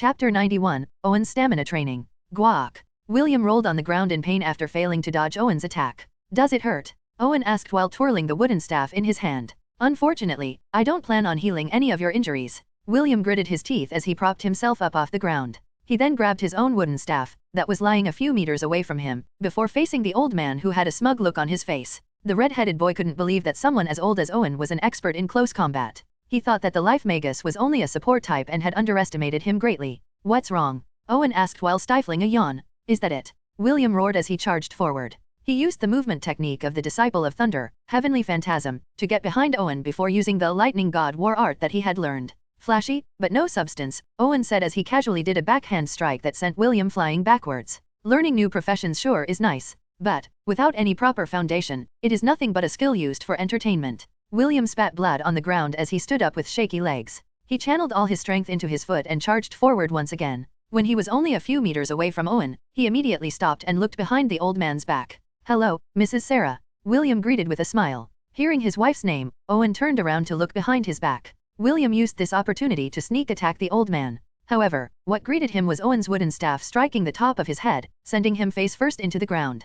Chapter 91, Owen's Stamina Training. Guac. William rolled on the ground in pain after failing to dodge Owen's attack. Does it hurt? Owen asked while twirling the wooden staff in his hand. Unfortunately, I don't plan on healing any of your injuries. William gritted his teeth as he propped himself up off the ground. He then grabbed his own wooden staff, that was lying a few meters away from him, before facing the old man who had a smug look on his face. The red-headed boy couldn't believe that someone as old as Owen was an expert in close combat. He thought that the life magus was only a support type and had underestimated him greatly. What's wrong? Owen asked while stifling a yawn. Is that it? William roared as he charged forward. He used the movement technique of the Disciple of Thunder, Heavenly Phantasm, to get behind Owen before using the Lightning God War art that he had learned. Flashy, but no substance, Owen said as he casually did a backhand strike that sent William flying backwards. Learning new professions sure is nice, but, without any proper foundation, it is nothing but a skill used for entertainment. William spat blood on the ground as he stood up with shaky legs. He channeled all his strength into his foot and charged forward once again. When he was only a few meters away from Owen, he immediately stopped and looked behind the old man's back. Hello, Mrs. Sarah. William greeted with a smile. Hearing his wife's name, Owen turned around to look behind his back. William used this opportunity to sneak attack the old man. However, what greeted him was Owen's wooden staff striking the top of his head, sending him face first into the ground.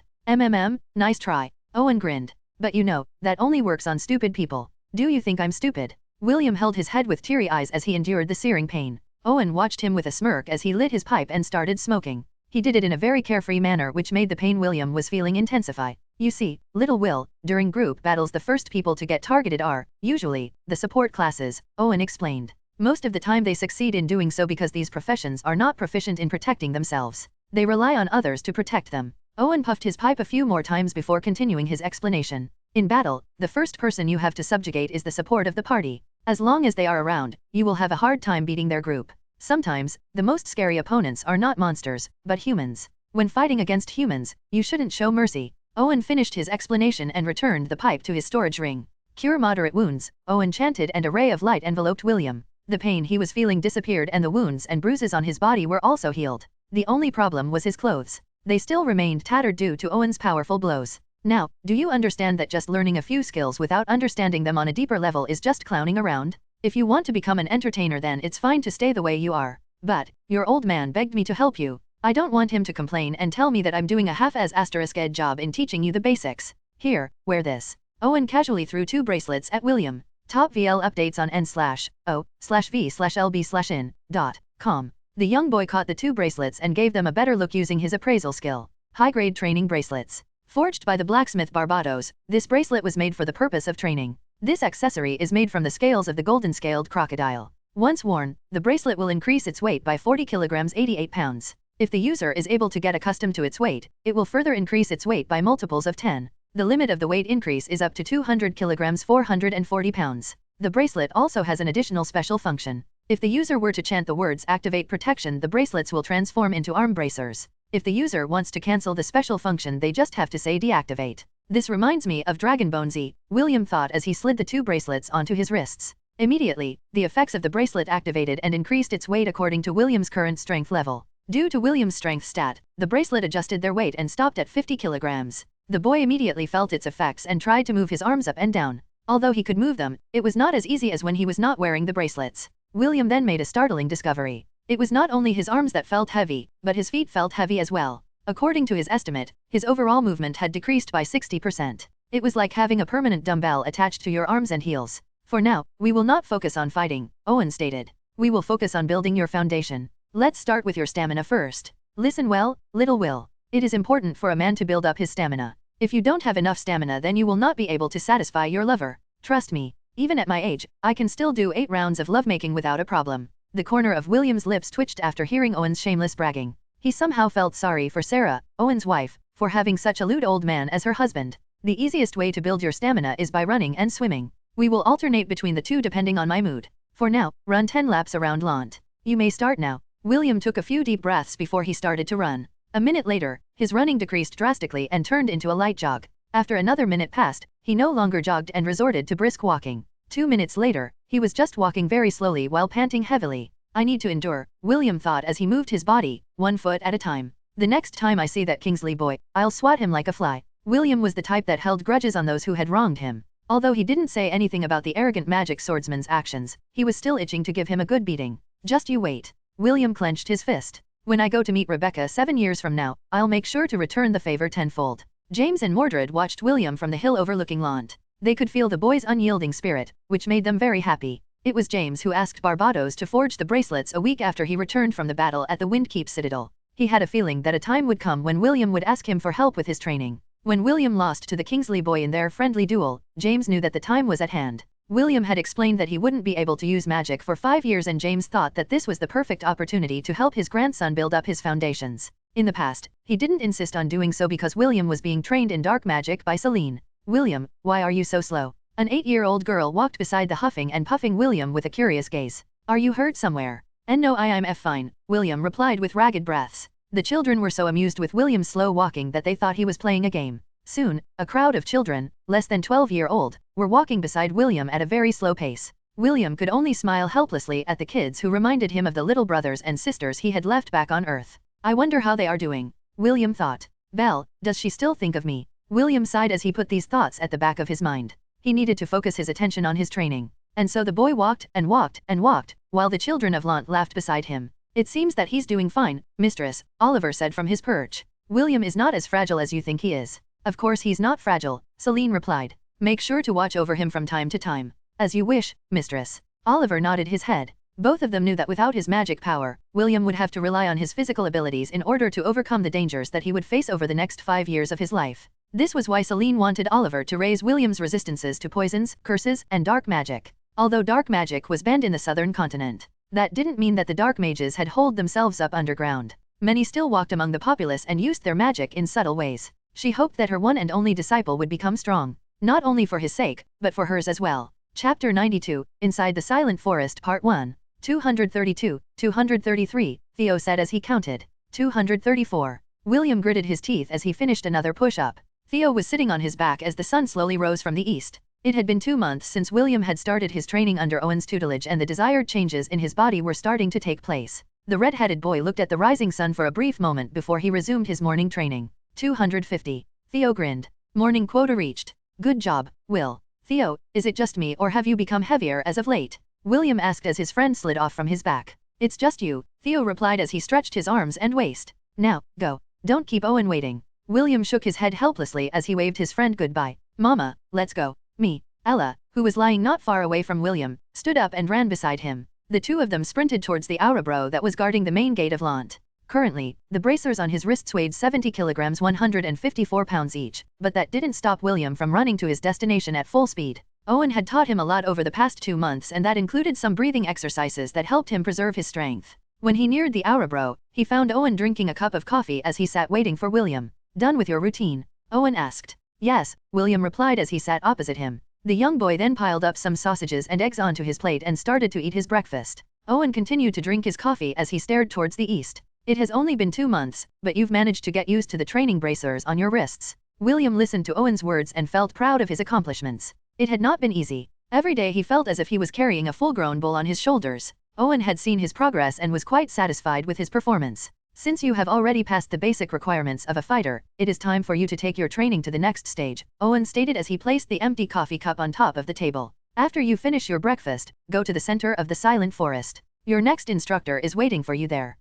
Nice try. Owen grinned. But you know, that only works on stupid people. Do you think I'm stupid? William held his head with teary eyes as he endured the searing pain. Owen watched him with a smirk as he lit his pipe and started smoking. He did it in a very carefree manner which made the pain William was feeling intensify. You see, little Will, during group battles the first people to get targeted are, usually, the support classes, Owen explained. Most of the time they succeed in doing so because these professions are not proficient in protecting themselves. They rely on others to protect them. Owen puffed his pipe a few more times before continuing his explanation. In battle, the first person you have to subjugate is the support of the party. As long as they are around, you will have a hard time beating their group. Sometimes, the most scary opponents are not monsters, but humans. When fighting against humans, you shouldn't show mercy. Owen finished his explanation and returned the pipe to his storage ring. Cure moderate wounds, Owen chanted, and a ray of light enveloped William. The pain he was feeling disappeared and the wounds and bruises on his body were also healed. The only problem was his clothes. They still remained tattered due to Owen's powerful blows. Now, do you understand that just learning a few skills without understanding them on a deeper level is just clowning around? If you want to become an entertainer, then it's fine to stay the way you are. But, your old man begged me to help you. I don't want him to complain and tell me that I'm doing a half-as *ed job in teaching you the basics. Here, wear this. Owen casually threw 2 bracelets at William. Top VL updates on n/o/v/lb/in.com. The young boy caught the 2 bracelets and gave them a better look using his appraisal skill. High-grade training bracelets. Forged by the blacksmith Barbados, this bracelet was made for the purpose of training. This accessory is made from the scales of the golden-scaled crocodile. Once worn, the bracelet will increase its weight by 40 kilograms 88 pounds. If the user is able to get accustomed to its weight, it will further increase its weight by multiples of 10. The limit of the weight increase is up to 200 kilograms 440 pounds. The bracelet also has an additional special function. If the user were to chant the words activate protection, the bracelets will transform into arm bracers. If the user wants to cancel the special function, they just have to say deactivate. This reminds me of Dragon Bone Z, William thought as he slid the 2 bracelets onto his wrists. Immediately, the effects of the bracelet activated and increased its weight according to William's current strength level. Due to William's strength stat, the bracelet adjusted their weight and stopped at 50 kilograms. The boy immediately felt its effects and tried to move his arms up and down. Although he could move them, it was not as easy as when he was not wearing the bracelets. William then made a startling discovery. It was not only his arms that felt heavy, but his feet felt heavy as well. According to his estimate, his overall movement had decreased by 60%. It was like having a permanent dumbbell attached to your arms and heels. For now, we will not focus on fighting, Owen stated. We will focus on building your foundation. Let's start with your stamina first. Listen well, little Will. It is important for a man to build up his stamina. If you don't have enough stamina, then you will not be able to satisfy your lover. Trust me, even at my age, I can still do 8 rounds of lovemaking without a problem. The corner of William's lips twitched after hearing Owen's shameless bragging. He somehow felt sorry for Sarah, Owen's wife, for having such a lewd old man as her husband. The easiest way to build your stamina is by running and swimming. We will alternate between the two depending on my mood. For now, run 10 laps around Lant. You may start now. William took a few deep breaths before he started to run. A minute later, his running decreased drastically and turned into a light jog. After another minute passed, he no longer jogged and resorted to brisk walking. 2 minutes later, he was just walking very slowly while panting heavily. I need to endure, William thought as he moved his body, 1 foot at a time. The next time I see that Kingsley boy, I'll swat him like a fly. William was the type that held grudges on those who had wronged him. Although he didn't say anything about the arrogant magic swordsman's actions, he was still itching to give him a good beating. Just you wait. William clenched his fist. When I go to meet Rebecca 7 years from now, I'll make sure to return the favor tenfold. James and Mordred watched William from the hill overlooking Lant. They could feel the boy's unyielding spirit, which made them very happy. It was James who asked Barbados to forge the bracelets a week after he returned from the battle at the Windkeep Citadel. He had a feeling that a time would come when William would ask him for help with his training. When William lost to the Kingsley boy in their friendly duel, James knew that the time was at hand. William had explained that he wouldn't be able to use magic for 5 years, and James thought that this was the perfect opportunity to help his grandson build up his foundations. In the past, he didn't insist on doing so because William was being trained in dark magic by Celine. William, why are you so slow? An 8-year-old girl walked beside the huffing and puffing William with a curious gaze. Are you hurt somewhere? No, I'm fine, William replied with ragged breaths. The children were so amused with William's slow walking that they thought he was playing a game. Soon, a crowd of children, less than 12-year-old, were walking beside William at a very slow pace. William could only smile helplessly at the kids who reminded him of the little brothers and sisters he had left back on Earth. I wonder how they are doing, William thought. Belle, does she still think of me? William sighed as he put these thoughts at the back of his mind. He needed to focus his attention on his training. And so the boy walked and walked and walked, while the children of Lant laughed beside him. It seems that he's doing fine, mistress, Oliver said from his perch. William is not as fragile as you think he is. Of course he's not fragile, Celine replied. Make sure to watch over him from time to time. As you wish, mistress. Oliver nodded his head. Both of them knew that without his magic power, William would have to rely on his physical abilities in order to overcome the dangers that he would face over the next 5 years of his life. This was why Celine wanted Oliver to raise William's resistances to poisons, curses, and dark magic. Although dark magic was banned in the southern continent, that didn't mean that the dark mages had holed themselves up underground. Many still walked among the populace and used their magic in subtle ways. She hoped that her one and only disciple would become strong, not only for his sake, but for hers as well. Chapter 92, Inside the Silent Forest Part 1. 232, 233, Theo said as he counted. 234. William gritted his teeth as he finished another push-up. Theo was sitting on his back as the sun slowly rose from the east. It had been 2 months since William had started his training under Owen's tutelage, and the desired changes in his body were starting to take place. The red-headed boy looked at the rising sun for a brief moment before he resumed his morning training. 250. Theo grinned. Morning quota reached. Good job, Will. Theo, is it just me or have you become heavier as of late? William asked as his friend slid off from his back. It's just you, Theo replied as he stretched his arms and waist. Now, go. Don't keep Owen waiting. William shook his head helplessly as he waved his friend goodbye. Mama, let's go. Me. Ella, who was lying not far away from William, stood up and ran beside him. The two of them sprinted towards the Aurabro that was guarding the main gate of Lant. Currently, the bracers on his wrists weighed 70 kilograms 154 pounds each, but that didn't stop William from running to his destination at full speed. Owen had taught him a lot over the past 2 months, and that included some breathing exercises that helped him preserve his strength. When he neared the Aurabro, he found Owen drinking a cup of coffee as he sat waiting for William. Done with your routine? Owen asked. Yes, William replied as he sat opposite him. The young boy then piled up some sausages and eggs onto his plate and started to eat his breakfast. Owen continued to drink his coffee as he stared towards the east. It has only been 2 months, but you've managed to get used to the training bracers on your wrists. William listened to Owen's words and felt proud of his accomplishments. It had not been easy. Every day he felt as if he was carrying a full-grown bull on his shoulders. Owen had seen his progress and was quite satisfied with his performance. Since you have already passed the basic requirements of a fighter, it is time for you to take your training to the next stage, Owen stated as he placed the empty coffee cup on top of the table. After you finish your breakfast, go to the center of the silent forest. Your next instructor is waiting for you there.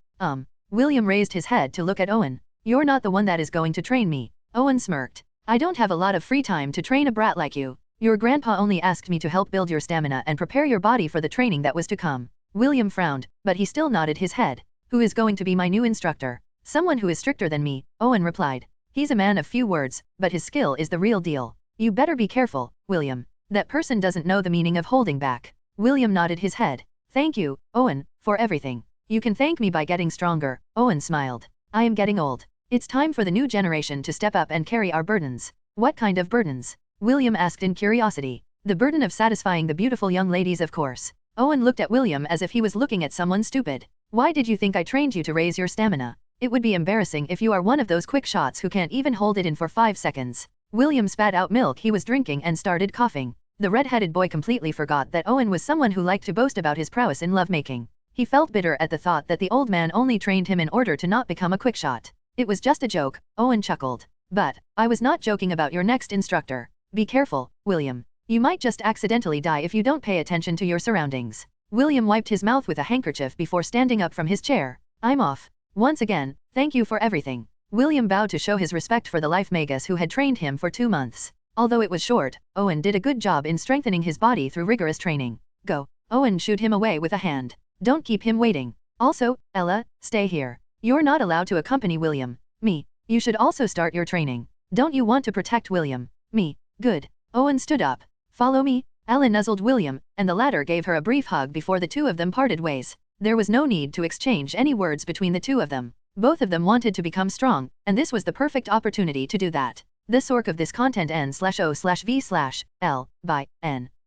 William raised his head to look at Owen. You're not the one that is going to train me. Owen smirked. I don't have a lot of free time to train a brat like you. Your grandpa only asked me to help build your stamina and prepare your body for the training that was to come. William frowned, but he still nodded his head. Who is going to be my new instructor? Someone who is stricter than me, Owen replied. He's a man of few words, but his skill is the real deal. You better be careful, William. That person doesn't know the meaning of holding back. William nodded his head. Thank you, Owen, for everything. You can thank me by getting stronger, Owen smiled. I am getting old. It's time for the new generation to step up and carry our burdens. What kind of burdens? William asked in curiosity. The burden of satisfying the beautiful young ladies, of course. Owen looked at William as if he was looking at someone stupid. Why did you think I trained you to raise your stamina? It would be embarrassing if you are one of those quick shots who can't even hold it in for 5 seconds. William spat out milk he was drinking and started coughing. The red-headed boy completely forgot that Owen was someone who liked to boast about his prowess in lovemaking. He felt bitter at the thought that the old man only trained him in order to not become a quickshot. It was just a joke, Owen chuckled. But, I was not joking about your next instructor. Be careful, William. You might just accidentally die if you don't pay attention to your surroundings. William wiped his mouth with a handkerchief before standing up from his chair. I'm off. Once again, thank you for everything. William bowed to show his respect for the life magus who had trained him for 2 months. Although it was short, Owen did a good job in strengthening his body through rigorous training. Go. Owen shooed him away with a hand. Don't keep him waiting. Also, Ella, stay here. You're not allowed to accompany William. Me. You should also start your training. Don't you want to protect William? Me. Good. Owen stood up. Follow me. Ella nuzzled William, and the latter gave her a brief hug before the two of them parted ways. There was no need to exchange any words between the two of them. Both of them wanted to become strong, and this was the perfect opportunity to do that. The source of this content n/o/v/l/n.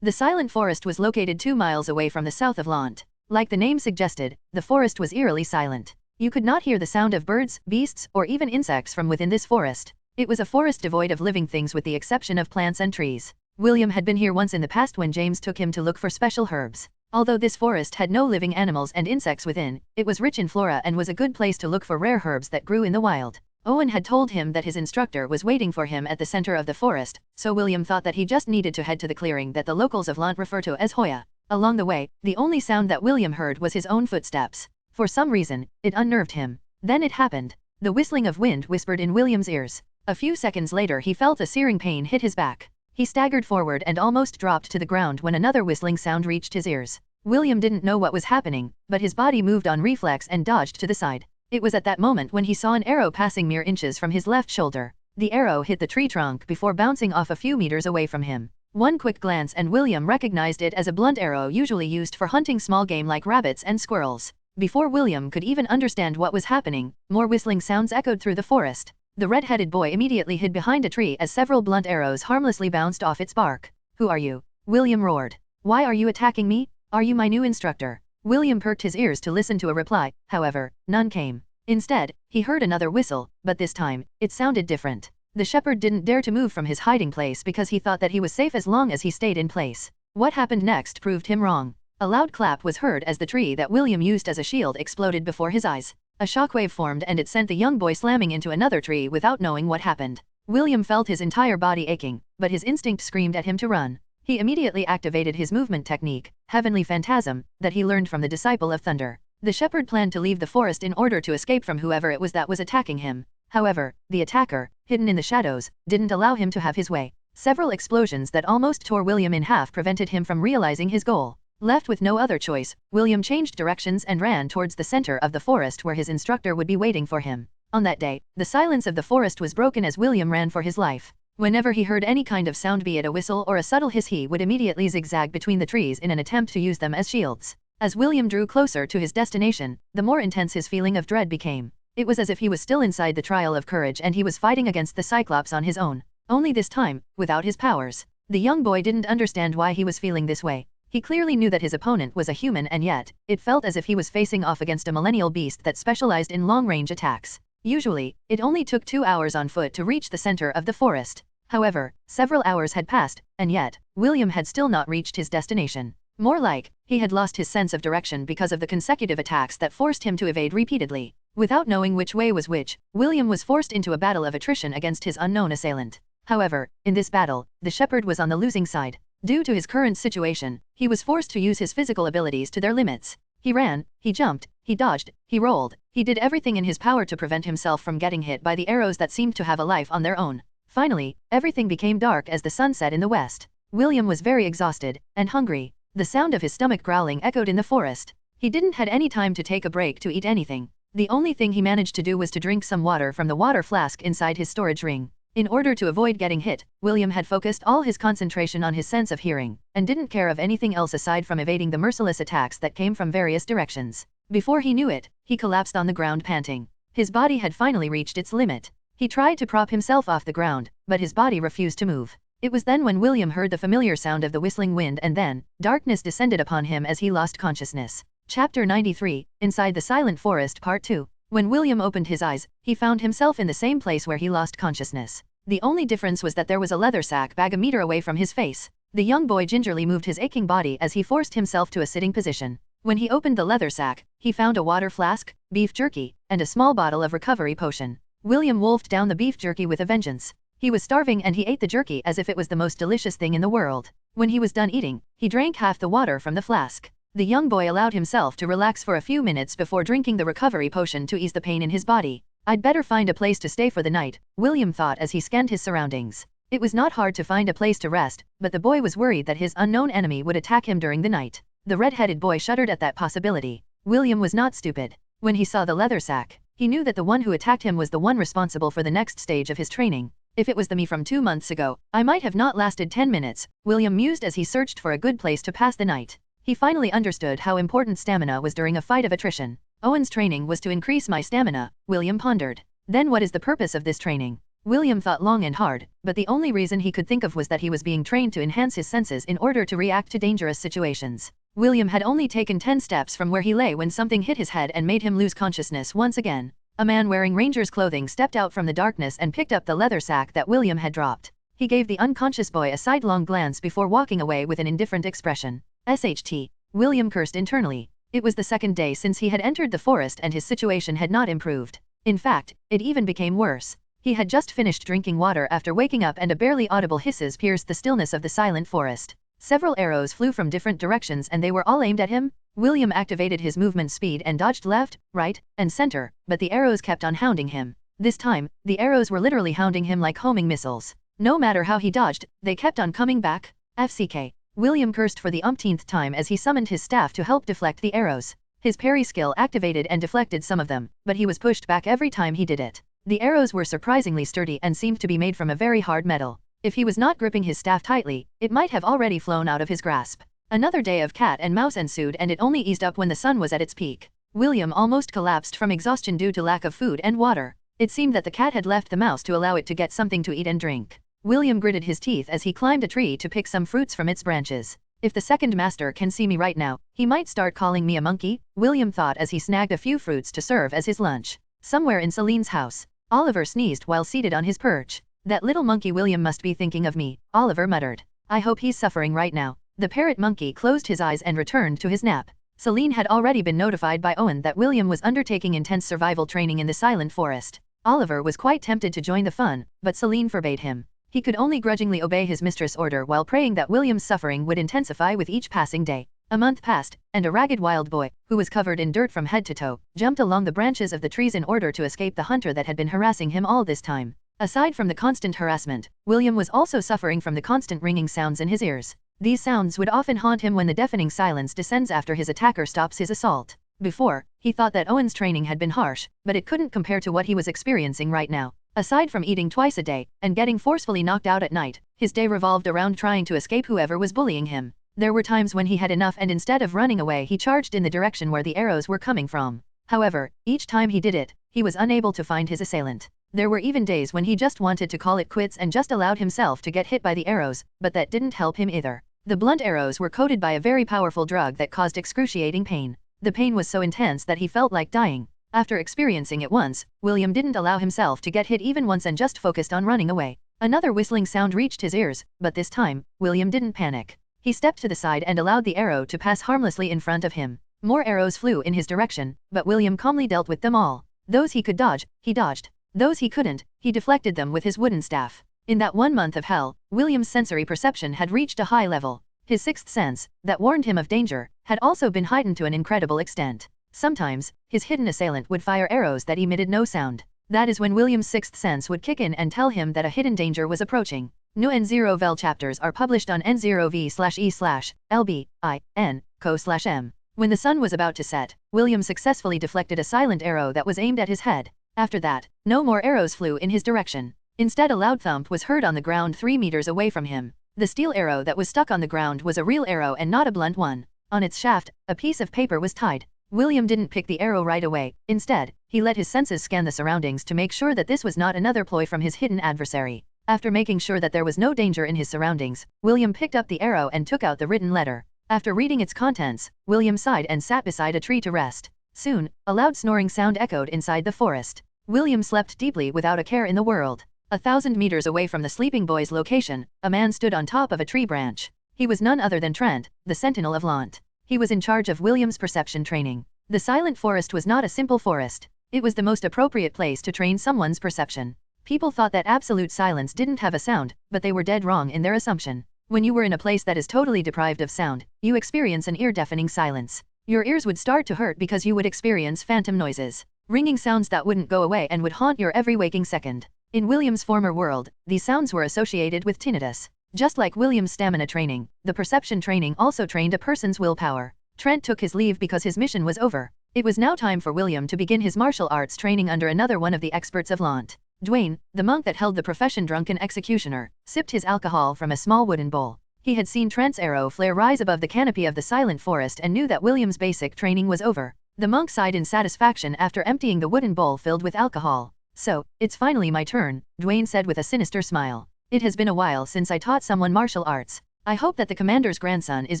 The Silent Forest was located 2 miles away from the south of Lant. Like the name suggested, the forest was eerily silent. You could not hear the sound of birds, beasts, or even insects from within this forest. It was a forest devoid of living things with the exception of plants and trees. William had been here once in the past when James took him to look for special herbs. Although this forest had no living animals and insects within, it was rich in flora and was a good place to look for rare herbs that grew in the wild. Owen had told him that his instructor was waiting for him at the center of the forest, so William thought that he just needed to head to the clearing that the locals of Lant refer to as Hoya. Along the way, the only sound that William heard was his own footsteps. For some reason, it unnerved him. Then it happened. The whistling of wind whispered in William's ears. A few seconds later he felt a searing pain hit his back. He staggered forward and almost dropped to the ground when another whistling sound reached his ears. William didn't know what was happening, but his body moved on reflex and dodged to the side. It was at that moment when he saw an arrow passing mere inches from his left shoulder. The arrow hit the tree trunk before bouncing off a few meters away from him. One quick glance and William recognized it as a blunt arrow usually used for hunting small game like rabbits and squirrels. Before William could even understand what was happening, more whistling sounds echoed through the forest. The red-headed boy immediately hid behind a tree as several blunt arrows harmlessly bounced off its bark. Who are you? William roared. Why are you attacking me? Are you my new instructor? William perked his ears to listen to a reply, however, none came. Instead, he heard another whistle, but this time, it sounded different. The shepherd didn't dare to move from his hiding place because he thought that he was safe as long as he stayed in place. What happened next proved him wrong. A loud clap was heard as the tree that William used as a shield exploded before his eyes. A shockwave formed and it sent the young boy slamming into another tree without knowing what happened. William felt his entire body aching, but his instinct screamed at him to run. He immediately activated his movement technique, Heavenly Phantasm, that he learned from the Disciple of Thunder. The shepherd planned to leave the forest in order to escape from whoever it was that was attacking him. However, the attacker, hidden in the shadows, didn't allow him to have his way. Several explosions that almost tore William in half prevented him from realizing his goal. Left with no other choice, William changed directions and ran towards the center of the forest where his instructor would be waiting for him. On that day, the silence of the forest was broken as William ran for his life. Whenever he heard any kind of sound, be it a whistle or a subtle hiss, he would immediately zigzag between the trees in an attempt to use them as shields. As William drew closer to his destination, the more intense his feeling of dread became. It was as if he was still inside the trial of courage and he was fighting against the Cyclops on his own. Only this time, without his powers. The young boy didn't understand why he was feeling this way. He clearly knew that his opponent was a human, and yet, it felt as if he was facing off against a millennial beast that specialized in long-range attacks. Usually, it only took 2 hours on foot to reach the center of the forest. However, several hours had passed, and yet, William had still not reached his destination. More like, he had lost his sense of direction because of the consecutive attacks that forced him to evade repeatedly. Without knowing which way was which, William was forced into a battle of attrition against his unknown assailant. However, in this battle, the shepherd was on the losing side. Due to his current situation, he was forced to use his physical abilities to their limits. He ran, he jumped, he dodged, he rolled, he did everything in his power to prevent himself from getting hit by the arrows that seemed to have a life on their own. Finally, everything became dark as the sun set in the west. William was very exhausted and hungry. The sound of his stomach growling echoed in the forest. He didn't had any time to take a break to eat anything. The only thing he managed to do was to drink some water from the water flask inside his storage ring. In order to avoid getting hit, William had focused all his concentration on his sense of hearing, and didn't care of anything else aside from evading the merciless attacks that came from various directions. Before he knew it, he collapsed on the ground panting. His body had finally reached its limit. He tried to prop himself off the ground, but his body refused to move. It was then when William heard the familiar sound of the whistling wind, and then, darkness descended upon him as he lost consciousness. Chapter 93, Inside the Silent Forest Part 2. When William opened his eyes, he found himself in the same place where he lost consciousness. The only difference was that there was a leather sack bag a meter away from his face. The young boy gingerly moved his aching body as he forced himself to a sitting position. When he opened the leather sack, he found a water flask, beef jerky, and a small bottle of recovery potion. William wolfed down the beef jerky with a vengeance. He was starving and he ate the jerky as if it was the most delicious thing in the world. When he was done eating, he drank half the water from the flask. The young boy allowed himself to relax for a few minutes before drinking the recovery potion to ease the pain in his body. I'd better find a place to stay for the night, William thought as he scanned his surroundings. It was not hard to find a place to rest, but the boy was worried that his unknown enemy would attack him during the night. The red-headed boy shuddered at that possibility. William was not stupid. When he saw the leather sack, he knew that the one who attacked him was the one responsible for the next stage of his training. If it was the me from 2 months ago, I might have not lasted 10 minutes, William mused as he searched for a good place to pass the night. He finally understood how important stamina was during a fight of attrition. Owen's training was to increase my stamina, William pondered. Then what is the purpose of this training? William thought long and hard, but the only reason he could think of was that he was being trained to enhance his senses in order to react to dangerous situations. William had only taken 10 steps from where he lay when something hit his head and made him lose consciousness once again. A man wearing ranger's clothing stepped out from the darkness and picked up the leather sack that William had dropped. He gave the unconscious boy a sidelong glance before walking away with an indifferent expression. SHT. William cursed internally. It was the second day since he had entered the forest and his situation had not improved. In fact, it even became worse. He had just finished drinking water after waking up and a barely audible hisses pierced the stillness of the silent forest. Several arrows flew from different directions and they were all aimed at him. William activated his movement speed and dodged left, right, and center, but the arrows kept on hounding him. This time, the arrows were literally hounding him like homing missiles. No matter how he dodged, they kept on coming back. FCK. William cursed for the umpteenth time as he summoned his staff to help deflect the arrows. His parry skill activated and deflected some of them, but he was pushed back every time he did it. The arrows were surprisingly sturdy and seemed to be made from a very hard metal. If he was not gripping his staff tightly, it might have already flown out of his grasp. Another day of cat and mouse ensued and it only eased up when the sun was at its peak. William almost collapsed from exhaustion due to lack of food and water. It seemed that the cat had left the mouse to allow it to get something to eat and drink. William gritted his teeth as he climbed a tree to pick some fruits from its branches. If the second master can see me right now, he might start calling me a monkey, William thought as he snagged a few fruits to serve as his lunch. Somewhere in Celine's house, Oliver sneezed while seated on his perch. That little monkey William must be thinking of me, Oliver muttered. I hope he's suffering right now. The parrot monkey closed his eyes and returned to his nap. Celine had already been notified by Owen that William was undertaking intense survival training in the silent forest. Oliver was quite tempted to join the fun, but Celine forbade him. He could only grudgingly obey his mistress' order while praying that William's suffering would intensify with each passing day. A month passed, and a ragged wild boy, who was covered in dirt from head to toe, jumped along the branches of the trees in order to escape the hunter that had been harassing him all this time. Aside from the constant harassment, William was also suffering from the constant ringing sounds in his ears. These sounds would often haunt him when the deafening silence descends after his attacker stops his assault. Before, he thought that Owen's training had been harsh, but it couldn't compare to what he was experiencing right now. Aside from eating twice a day, and getting forcefully knocked out at night, his day revolved around trying to escape whoever was bullying him. There were times when he had enough and instead of running away he charged in the direction where the arrows were coming from. However, each time he did it, he was unable to find his assailant. There were even days when he just wanted to call it quits and just allowed himself to get hit by the arrows, but that didn't help him either. The blunt arrows were coated by a very powerful drug that caused excruciating pain. The pain was so intense that he felt like dying. After experiencing it once, William didn't allow himself to get hit even once and just focused on running away. Another whistling sound reached his ears, but this time, William didn't panic. He stepped to the side and allowed the arrow to pass harmlessly in front of him. More arrows flew in his direction, but William calmly dealt with them all. Those he could dodge, he dodged. Those he couldn't, he deflected them with his wooden staff. In that 1 month of hell, William's sensory perception had reached a high level. His sixth sense, that warned him of danger, had also been heightened to an incredible extent. Sometimes, his hidden assailant would fire arrows that emitted no sound. That is when William's sixth sense would kick in and tell him that a hidden danger was approaching. New N0vel chapters are published on N0V/E/LBIN/co/M. When the sun was about to set, William successfully deflected a silent arrow that was aimed at his head. After that, no more arrows flew in his direction. Instead, a loud thump was heard on the ground 3 meters away from him. The steel arrow that was stuck on the ground was a real arrow and not a blunt one. On its shaft, a piece of paper was tied. William didn't pick the arrow right away. Instead, he let his senses scan the surroundings to make sure that this was not another ploy from his hidden adversary. After making sure that there was no danger in his surroundings, William picked up the arrow and took out the written letter. After reading its contents, William sighed and sat beside a tree to rest. Soon, a loud snoring sound echoed inside the forest. William slept deeply without a care in the world. 1,000 meters away from the sleeping boy's location, a man stood on top of a tree branch. He was none other than Trent, the sentinel of Lant. He was in charge of William's perception training. The silent forest was not a simple forest. It was the most appropriate place to train someone's perception. People thought that absolute silence didn't have a sound, but they were dead wrong in their assumption. When you were in a place that is totally deprived of sound, you experience an ear-deafening silence. Your ears would start to hurt because you would experience phantom noises, ringing sounds that wouldn't go away and would haunt your every waking second. In William's former world, these sounds were associated with tinnitus. Just like William's stamina training, the perception training also trained a person's willpower. Trent took his leave because his mission was over. It was now time for William to begin his martial arts training under another one of the experts of Lant. Dwayne, the monk that held the profession drunken executioner, sipped his alcohol from a small wooden bowl. He had seen Trent's arrow flare rise above the canopy of the silent forest and knew that William's basic training was over. The monk sighed in satisfaction after emptying the wooden bowl filled with alcohol. So, it's finally my turn, Dwayne said with a sinister smile. It has been a while since I taught someone martial arts. I hope that the commander's grandson is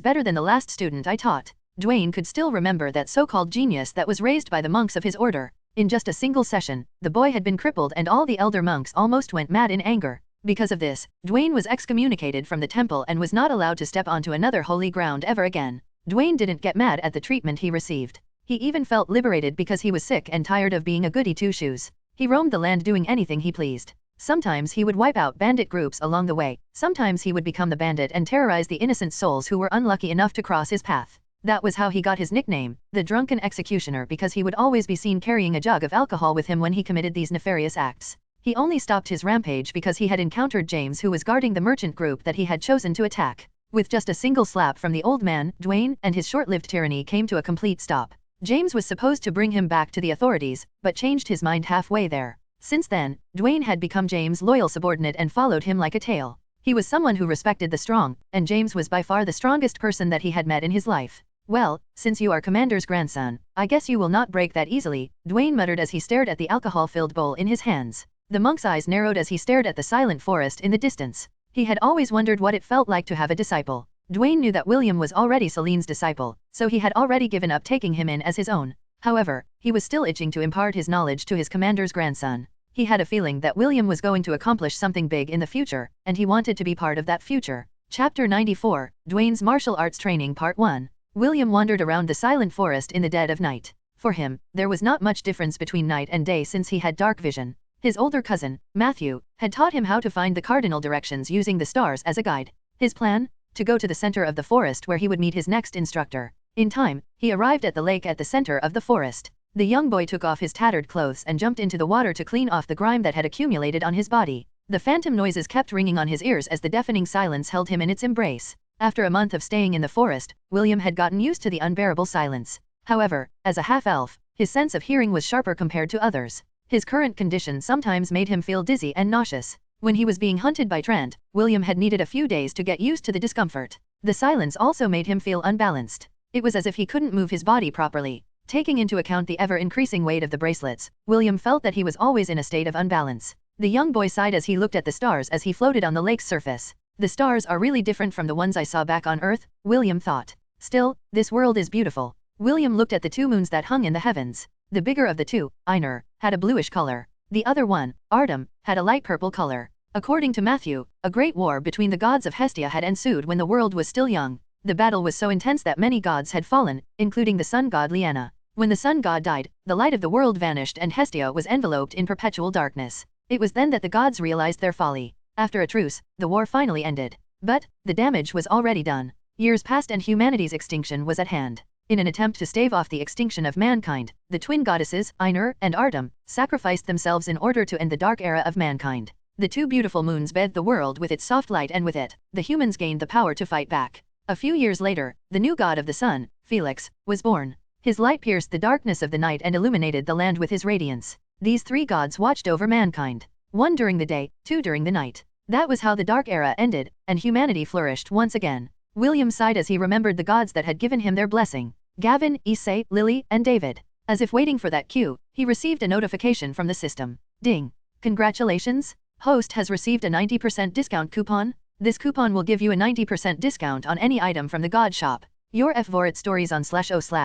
better than the last student I taught. Dwayne could still remember that so-called genius that was raised by the monks of his order. In just a single session, the boy had been crippled and all the elder monks almost went mad in anger. Because of this, Dwayne was excommunicated from the temple and was not allowed to step onto another holy ground ever again. Dwayne didn't get mad at the treatment he received. He even felt liberated because he was sick and tired of being a goody two-shoes. He roamed the land doing anything he pleased. Sometimes he would wipe out bandit groups along the way, sometimes he would become the bandit and terrorize the innocent souls who were unlucky enough to cross his path. That was how he got his nickname, the Drunken Executioner, because he would always be seen carrying a jug of alcohol with him when he committed these nefarious acts. He only stopped his rampage because he had encountered James, who was guarding the merchant group that he had chosen to attack. With just a single slap from the old man, Dwayne and his short-lived tyranny came to a complete stop. James was supposed to bring him back to the authorities, but changed his mind halfway there. Since then, Dwayne had become James' loyal subordinate and followed him like a tail. He was someone who respected the strong, and James was by far the strongest person that he had met in his life. Well, since you are Commander's grandson, I guess you will not break that easily, Dwayne muttered as he stared at the alcohol-filled bowl in his hands. The monk's eyes narrowed as he stared at the silent forest in the distance. He had always wondered what it felt like to have a disciple. Dwayne knew that William was already Celine's disciple, so he had already given up taking him in as his own. However, he was still itching to impart his knowledge to his commander's grandson. He had a feeling that William was going to accomplish something big in the future, and he wanted to be part of that future. Chapter 94, Dwayne's Martial Arts Training Part 1. William wandered around the silent forest in the dead of night. For him, there was not much difference between night and day since he had dark vision. His older cousin, Matthew, had taught him how to find the cardinal directions using the stars as a guide. His plan? To go to the center of the forest where he would meet his next instructor. In time, he arrived at the lake at the center of the forest. The young boy took off his tattered clothes and jumped into the water to clean off the grime that had accumulated on his body. The phantom noises kept ringing on his ears as the deafening silence held him in its embrace. After a month of staying in the forest, William had gotten used to the unbearable silence. However, as a half-elf, his sense of hearing was sharper compared to others. His current condition sometimes made him feel dizzy and nauseous. When he was being hunted by Trent, William had needed a few days to get used to the discomfort. The silence also made him feel unbalanced. It was as if he couldn't move his body properly. Taking into account the ever-increasing weight of the bracelets, William felt that he was always in a state of unbalance. The young boy sighed as he looked at the stars as he floated on the lake's surface. The stars are really different from the ones I saw back on Earth, William thought. Still, this world is beautiful. William looked at the two moons that hung in the heavens. The bigger of the two, Einar, had a bluish color. The other one, r18, had a light purple color. According to Matthew, a great war between the gods of Hestia had ensued when the world was still young. The battle was so intense that many gods had fallen, including the sun god Liana. When the sun god died, the light of the world vanished and Hestia was enveloped in perpetual darkness. It was then that the gods realized their folly. After a truce, the war finally ended. But, the damage was already done. Years passed and humanity's extinction was at hand. In an attempt to stave off the extinction of mankind, the twin goddesses, Einar and r18, sacrificed themselves in order to end the dark era of mankind. The two beautiful moons bathed the world with its soft light, and with it, the humans gained the power to fight back. A few years later, the new god of the sun, Felix, was born. His light pierced the darkness of the night and illuminated the land with his radiance. These three gods watched over mankind. One during the day, two during the night. That was how the dark era ended, and humanity flourished once again. William sighed as he remembered the gods that had given him their blessing. Gavin, Issei, Lily, and David. As if waiting for that cue, he received a notification from the system. Ding. Congratulations! Host has received a 90% discount coupon. This coupon will give you a 90% discount on any item from the God Shop. Your favorite stories on /o/v/lbn.cm.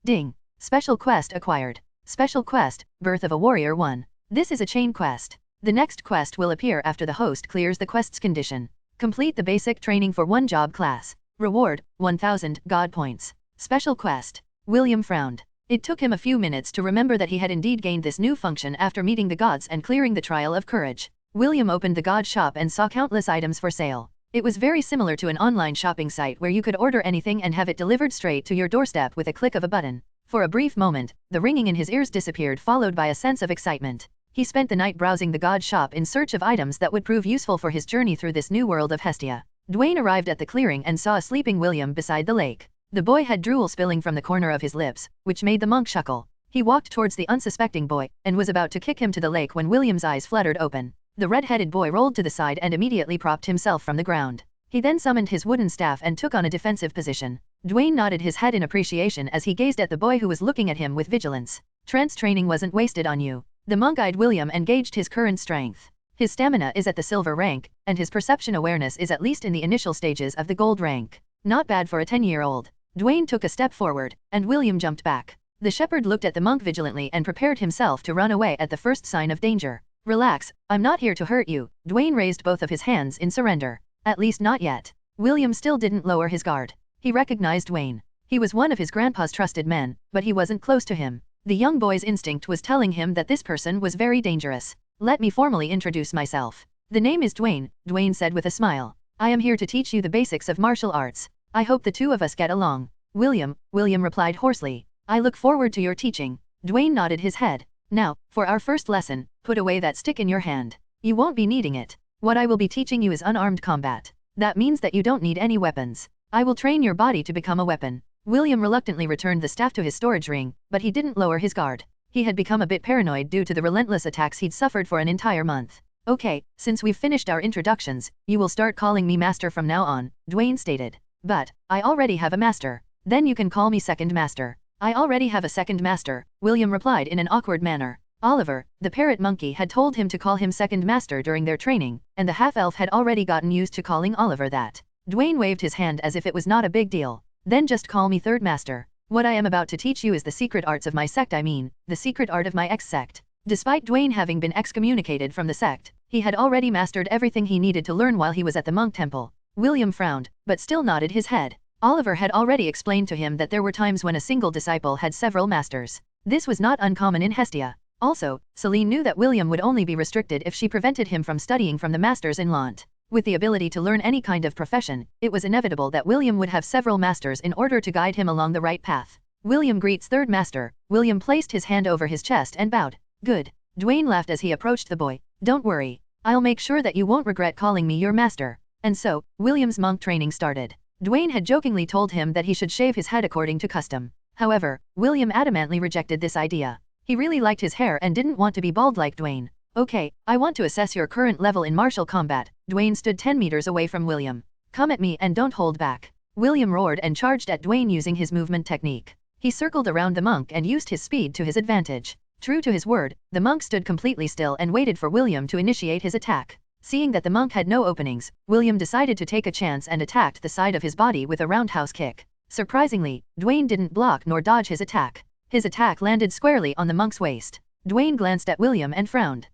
Ding. Special quest acquired. Special quest, Birth of a Warrior 1. This is a chain quest. The next quest will appear after the host clears the quest's condition. Complete the basic training for one job class. Reward, 1000 God points. Special quest. William frowned. It took him a few minutes to remember that he had indeed gained this new function after meeting the gods and clearing the trial of courage. William opened the god shop and saw countless items for sale. It was very similar to an online shopping site where you could order anything and have it delivered straight to your doorstep with a click of a button. For a brief moment, the ringing in his ears disappeared, followed by a sense of excitement. He spent the night browsing the god shop in search of items that would prove useful for his journey through this new world of Hestia. Dwayne arrived at the clearing and saw a sleeping William beside the lake. The boy had drool spilling from the corner of his lips, which made the monk chuckle. He walked towards the unsuspecting boy, and was about to kick him to the lake when William's eyes fluttered open. The red-headed boy rolled to the side and immediately propped himself from the ground. He then summoned his wooden staff and took on a defensive position. Dwayne nodded his head in appreciation as he gazed at the boy who was looking at him with vigilance. Trent's training wasn't wasted on you. The monk eyed William and gauged his current strength. His stamina is at the silver rank, and his perception awareness is at least in the initial stages of the gold rank. Not bad for a 10-year-old. Dwayne took a step forward, and William jumped back. The shepherd looked at the monk vigilantly and prepared himself to run away at the first sign of danger. Relax, I'm not here to hurt you. Dwayne raised both of his hands in surrender. At least not yet. William still didn't lower his guard. He recognized Dwayne. He was one of his grandpa's trusted men, but he wasn't close to him. The young boy's instinct was telling him that this person was very dangerous. Let me formally introduce myself. The name is Dwayne, Dwayne said with a smile. I am here to teach you the basics of martial arts. I hope the two of us get along. William replied hoarsely. I look forward to your teaching. Dwayne nodded his head. Now, for our first lesson, put away that stick in your hand. You won't be needing it. What I will be teaching you is unarmed combat. That means that you don't need any weapons. I will train your body to become a weapon. William reluctantly returned the staff to his storage ring, but he didn't lower his guard. He had become a bit paranoid due to the relentless attacks he'd suffered for an entire month. Okay, since we've finished our introductions, you will start calling me master from now on, Dwayne stated. But, I already have a master. Then you can call me second master. I already have a second master, William replied in an awkward manner. Oliver, the parrot monkey, had told him to call him second master during their training, and the half-elf had already gotten used to calling Oliver that. Dwayne waved his hand as if it was not a big deal. Then just call me third master. What I am about to teach you is the secret arts of my sect, the secret art of my ex-sect. Despite Dwayne having been excommunicated from the sect, he had already mastered everything he needed to learn while he was at the monk temple. William frowned, but still nodded his head. Oliver had already explained to him that there were times when a single disciple had several masters. This was not uncommon in Hestia. Also, Celine knew that William would only be restricted if she prevented him from studying from the masters in Lant. With the ability to learn any kind of profession, it was inevitable that William would have several masters in order to guide him along the right path. William greets third master. William placed his hand over his chest and bowed. Good. Dwayne laughed as he approached the boy. Don't worry. I'll make sure that you won't regret calling me your master. And so, William's monk training started. Dwayne had jokingly told him that he should shave his head according to custom. However, William adamantly rejected this idea. He really liked his hair and didn't want to be bald like Dwayne. Okay, I want to assess your current level in martial combat. Dwayne stood 10 meters away from William. Come at me and don't hold back. William roared and charged at Dwayne using his movement technique. He circled around the monk and used his speed to his advantage. True to his word, the monk stood completely still and waited for William to initiate his attack. Seeing that the monk had no openings, William decided to take a chance and attacked the side of his body with a roundhouse kick. Surprisingly, Dwayne didn't block nor dodge his attack. His attack landed squarely on the monk's waist. Dwayne glanced at William and frowned.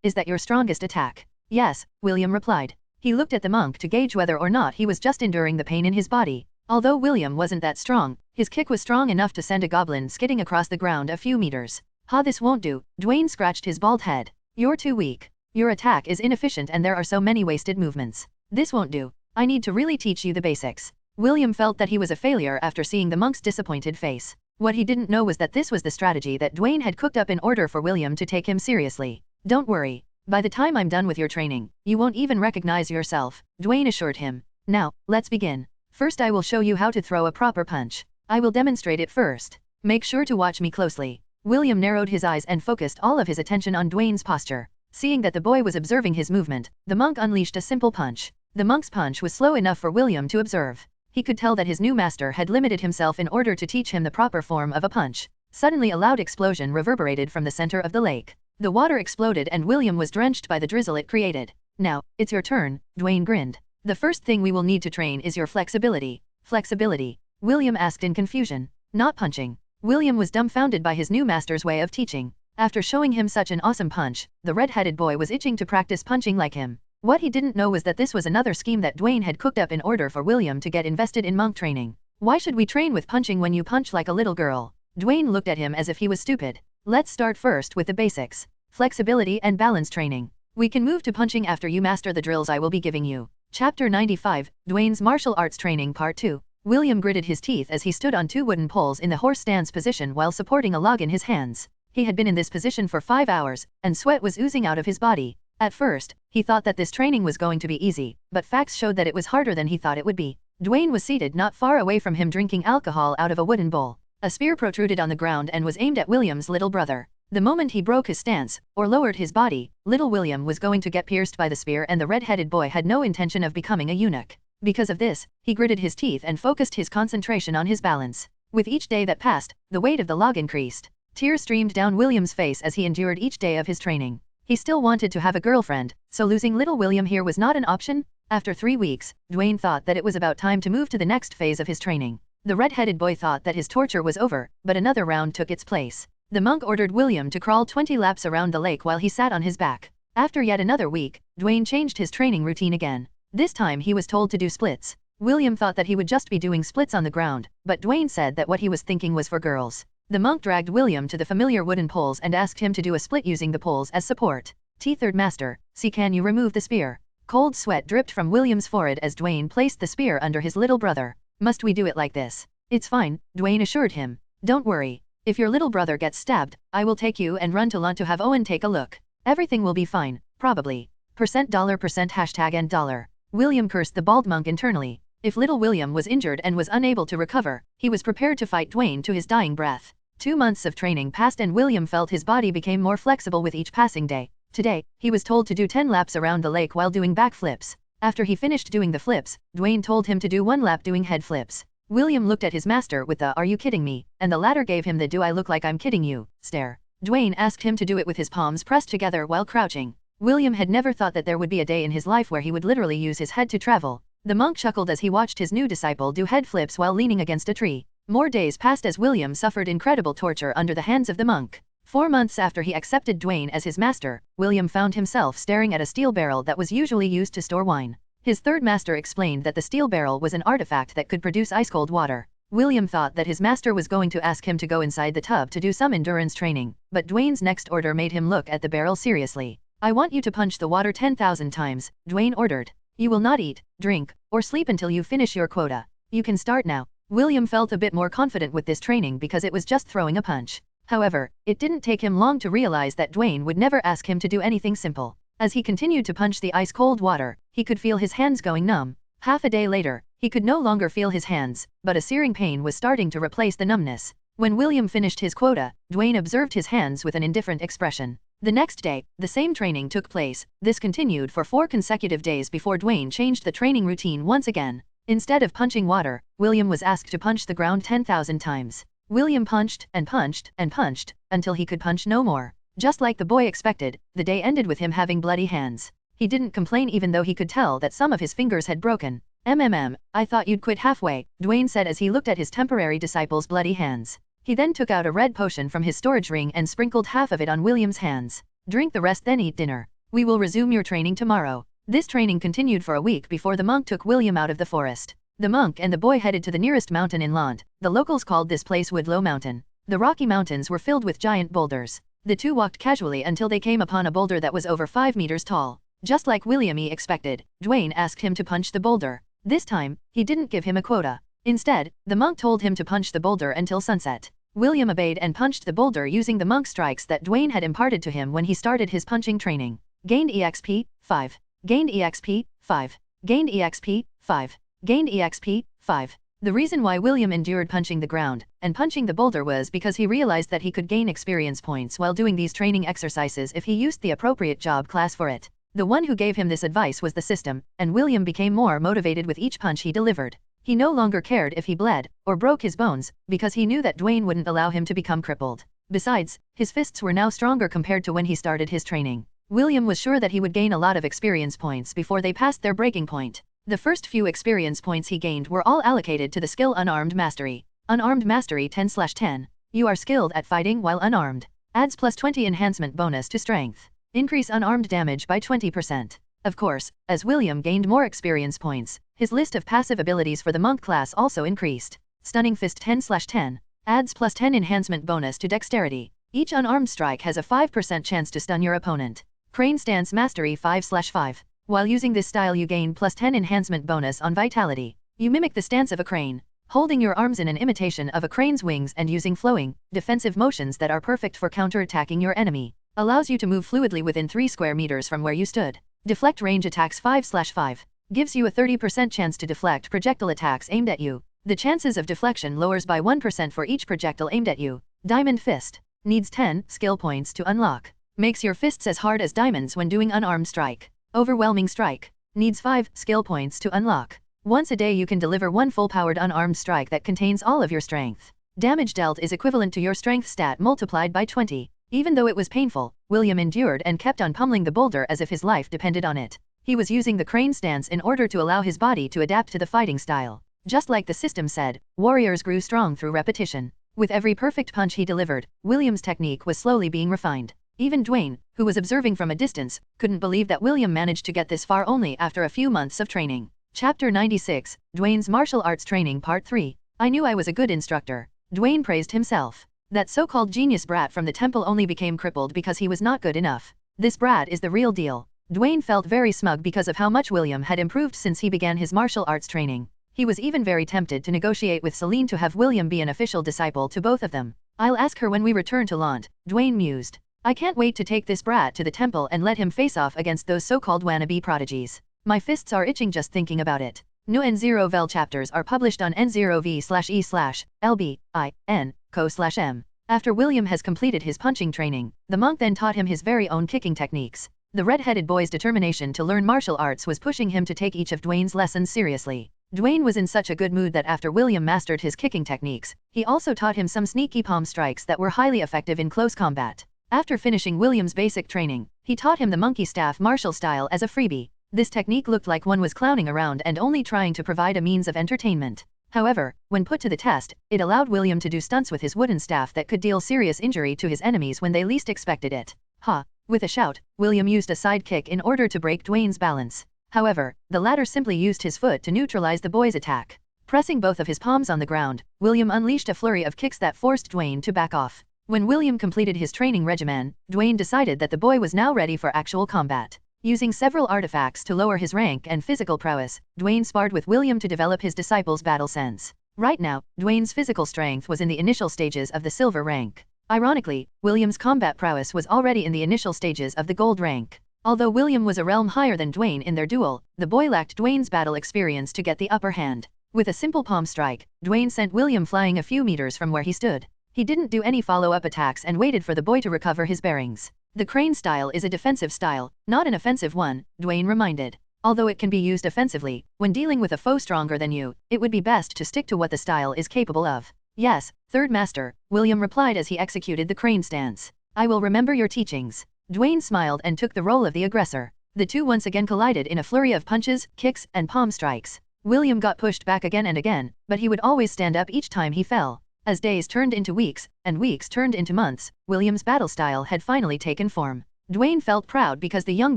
Is that your strongest attack? Yes, William replied. He looked at the monk to gauge whether or not he was just enduring the pain in his body. Although William wasn't that strong, his kick was strong enough to send a goblin skidding across the ground a few meters. This won't do. Dwayne scratched his bald head. You're too weak. Your attack is inefficient and there are so many wasted movements. This won't do. I need to really teach you the basics. William felt that he was a failure after seeing the monk's disappointed face. What he didn't know was that this was the strategy that Dwayne had cooked up in order for William to take him seriously. Don't worry. By the time I'm done with your training, you won't even recognize yourself, Dwayne assured him. Now, let's begin. First I will show you how to throw a proper punch. I will demonstrate it first. Make sure to watch me closely. William narrowed his eyes and focused all of his attention on Dwayne's posture. Seeing that the boy was observing his movement, the monk unleashed a simple punch. The monk's punch was slow enough for William to observe. He could tell that his new master had limited himself in order to teach him the proper form of a punch. Suddenly a loud explosion reverberated from the center of the lake. The water exploded and William was drenched by the drizzle it created. Now, it's your turn, Dwayne grinned. The first thing we will need to train is your flexibility. Flexibility? William asked in confusion. Not punching. William was dumbfounded by his new master's way of teaching. After showing him such an awesome punch, the red-headed boy was itching to practice punching like him. What he didn't know was that this was another scheme that Dwayne had cooked up in order for William to get invested in monk training. Why should we train with punching when you punch like a little girl? Dwayne looked at him as if he was stupid. Let's start first with the basics. Flexibility and balance training. We can move to punching after you master the drills I will be giving you. Chapter 95, Dwayne's Martial Arts Training Part 2. William gritted his teeth as he stood on 2 wooden poles in the horse stance position while supporting a log in his hands. He had been in this position for 5 hours, and sweat was oozing out of his body. At first, he thought that this training was going to be easy, but facts showed that it was harder than he thought it would be. Dwayne was seated not far away from him drinking alcohol out of a wooden bowl. A spear protruded on the ground and was aimed at William's little brother. The moment he broke his stance, or lowered his body, little William was going to get pierced by the spear, and the red-headed boy had no intention of becoming a eunuch. Because of this, he gritted his teeth and focused his concentration on his balance. With each day that passed, the weight of the log increased. Tears streamed down William's face as he endured each day of his training. He still wanted to have a girlfriend, so losing little William here was not an option. After 3 weeks, Dwayne thought that it was about time to move to the next phase of his training. The red-headed boy thought that his torture was over, but another round took its place. The monk ordered William to crawl 20 laps around the lake while he sat on his back. After yet another week, Dwayne changed his training routine again. This time he was told to do splits. William thought that he would just be doing splits on the ground, but Dwayne said that what he was thinking was for girls. The monk dragged William to the familiar wooden poles and asked him to do a split using the poles as support. Third Master, see, can you remove the spear? Cold sweat dripped from William's forehead as Dwayne placed the spear under his little brother. Must we do it like this? It's fine, Dwayne assured him. Don't worry. If your little brother gets stabbed, I will take you and run to Lund to have Owen take a look. Everything will be fine, probably. $% and dollar. William cursed the bald monk internally. If little William was injured and was unable to recover, he was prepared to fight Dwayne to his dying breath. 2 months of training passed and William felt his body became more flexible with each passing day. Today, he was told to do 10 laps around the lake while doing backflips. After he finished doing the flips, Dwayne told him to do 1 lap doing head flips. William looked at his master with the "Are you kidding me?" and the latter gave him the "Do I look like I'm kidding you?" stare. Dwayne asked him to do it with his palms pressed together while crouching. William had never thought that there would be a day in his life where he would literally use his head to travel. The monk chuckled as he watched his new disciple do head flips while leaning against a tree. More days passed as William suffered incredible torture under the hands of the monk. 4 months after he accepted Dwayne as his master, William found himself staring at a steel barrel that was usually used to store wine. His third master explained that the steel barrel was an artifact that could produce ice-cold water. William thought that his master was going to ask him to go inside the tub to do some endurance training, but Dwayne's next order made him look at the barrel seriously. "I want you to punch the water 10,000 times, Dwayne ordered. You will not eat, drink, or sleep until you finish your quota. You can start now." William felt a bit more confident with this training because it was just throwing a punch. However, it didn't take him long to realize that Dwayne would never ask him to do anything simple. As he continued to punch the ice-cold water, he could feel his hands going numb. Half a day later, he could no longer feel his hands, but a searing pain was starting to replace the numbness. When William finished his quota, Dwayne observed his hands with an indifferent expression. The next day, the same training took place. This continued for 4 consecutive days before Dwayne changed the training routine once again. Instead of punching water, William was asked to punch the ground 10,000 times. William punched and punched and punched until he could punch no more. Just like the boy expected, the day ended with him having bloody hands. He didn't complain even though he could tell that some of his fingers had broken. I thought you'd quit halfway," Dwayne said as he looked at his temporary disciple's bloody hands. He then took out a red potion from his storage ring and sprinkled half of it on William's hands. "Drink the rest, then eat dinner. We will resume your training tomorrow." This training continued for a week before the monk took William out of the forest. The monk and the boy headed to the nearest mountain inland. The locals called this place Woodlow Mountain. The Rocky Mountains were filled with giant boulders. The two walked casually until they came upon a boulder that was over 5 meters tall. Just like William expected, Dwayne asked him to punch the boulder. This time, he didn't give him a quota. Instead, the monk told him to punch the boulder until sunset. William obeyed and punched the boulder using the monk strikes that Dwayne had imparted to him when he started his punching training. Gained EXP, 5. Gained EXP, 5. Gained EXP, 5. Gained EXP, 5. The reason why William endured punching the ground and punching the boulder was because he realized that he could gain experience points while doing these training exercises if he used the appropriate job class for it. The one who gave him this advice was the system, and William became more motivated with each punch he delivered. He no longer cared if he bled or broke his bones, because he knew that Dwayne wouldn't allow him to become crippled. Besides, his fists were now stronger compared to when he started his training. William was sure that he would gain a lot of experience points before they passed their breaking point. The first few experience points he gained were all allocated to the skill Unarmed Mastery. Unarmed Mastery 10/10. You are skilled at fighting while unarmed. Adds +20 enhancement bonus to strength. Increase unarmed damage by 20%. Of course, as William gained more experience points, his list of passive abilities for the monk class also increased. Stunning Fist 10/10. Adds +10 enhancement bonus to dexterity. Each unarmed strike has a 5% chance to stun your opponent. Crane Stance Mastery 5/5. While using this style you gain +10 enhancement bonus on vitality. You mimic the stance of a crane, holding your arms in an imitation of a crane's wings and using flowing, defensive motions that are perfect for counterattacking your enemy. Allows you to move fluidly within 3 square meters from where you stood. Deflect range attacks 5/5. Gives you a 30% chance to deflect projectile attacks aimed at you. The chances of deflection lowers by 1% for each projectile aimed at you. Diamond Fist. Needs 10 skill points to unlock. Makes your fists as hard as diamonds when doing unarmed strike. Overwhelming Strike. Needs 5 skill points to unlock. Once a day you can deliver one full-powered unarmed strike that contains all of your strength. Damage dealt is equivalent to your strength stat multiplied by 20. Even though it was painful, William endured and kept on pummeling the boulder as if his life depended on it. He was using the crane stance in order to allow his body to adapt to the fighting style. Just like the system said, warriors grew strong through repetition. With every perfect punch he delivered, William's technique was slowly being refined. Even Dwayne, who was observing from a distance, couldn't believe that William managed to get this far only after a few months of training. Chapter 96, Dwayne's Martial Arts Training Part 3. I knew I was a good instructor. Dwayne praised himself. That so-called genius brat from the temple only became crippled because he was not good enough. This brat is the real deal. Dwayne felt very smug because of how much William had improved since he began his martial arts training. He was even very tempted to negotiate with Celine to have William be an official disciple to both of them. I'll ask her when we return to Lant, Dwayne mused. I can't wait to take this brat to the temple and let him face off against those so-called wannabe prodigies. My fists are itching just thinking about it. New N0vel chapters are published on N0v/e/LBIN/co/m. After William has completed his punching training, the monk then taught him his very own kicking techniques. The red-headed boy's determination to learn martial arts was pushing him to take each of Dwayne's lessons seriously. Dwayne was in such a good mood that after William mastered his kicking techniques, he also taught him some sneaky palm strikes that were highly effective in close combat. After finishing William's basic training, he taught him the monkey staff martial style as a freebie. This technique looked like one was clowning around and only trying to provide a means of entertainment. However, when put to the test, it allowed William to do stunts with his wooden staff that could deal serious injury to his enemies when they least expected it. Ha! With a shout, William used a side kick in order to break Dwayne's balance. However, the latter simply used his foot to neutralize the boy's attack. Pressing both of his palms on the ground, William unleashed a flurry of kicks that forced Dwayne to back off. When William completed his training regimen, Dwayne decided that the boy was now ready for actual combat. Using several artifacts to lower his rank and physical prowess, Dwayne sparred with William to develop his disciple's battle sense. Right now, Dwayne's physical strength was in the initial stages of the silver rank. Ironically, William's combat prowess was already in the initial stages of the gold rank. Although William was a realm higher than Dwayne in their duel, the boy lacked Dwayne's battle experience to get the upper hand. With a simple palm strike, Dwayne sent William flying a few meters from where he stood. He didn't do any follow-up attacks and waited for the boy to recover his bearings. The crane style is a defensive style, not an offensive one, Dwayne reminded. Although it can be used offensively, when dealing with a foe stronger than you, it would be best to stick to what the style is capable of. Yes, Third Master, William replied as he executed the crane stance. I will remember your teachings. Dwayne smiled and took the role of the aggressor. The two once again collided in a flurry of punches, kicks, and palm strikes. William got pushed back again and again, but he would always stand up each time he fell. As days turned into weeks, and weeks turned into months, William's battle style had finally taken form. Dwayne felt proud because the young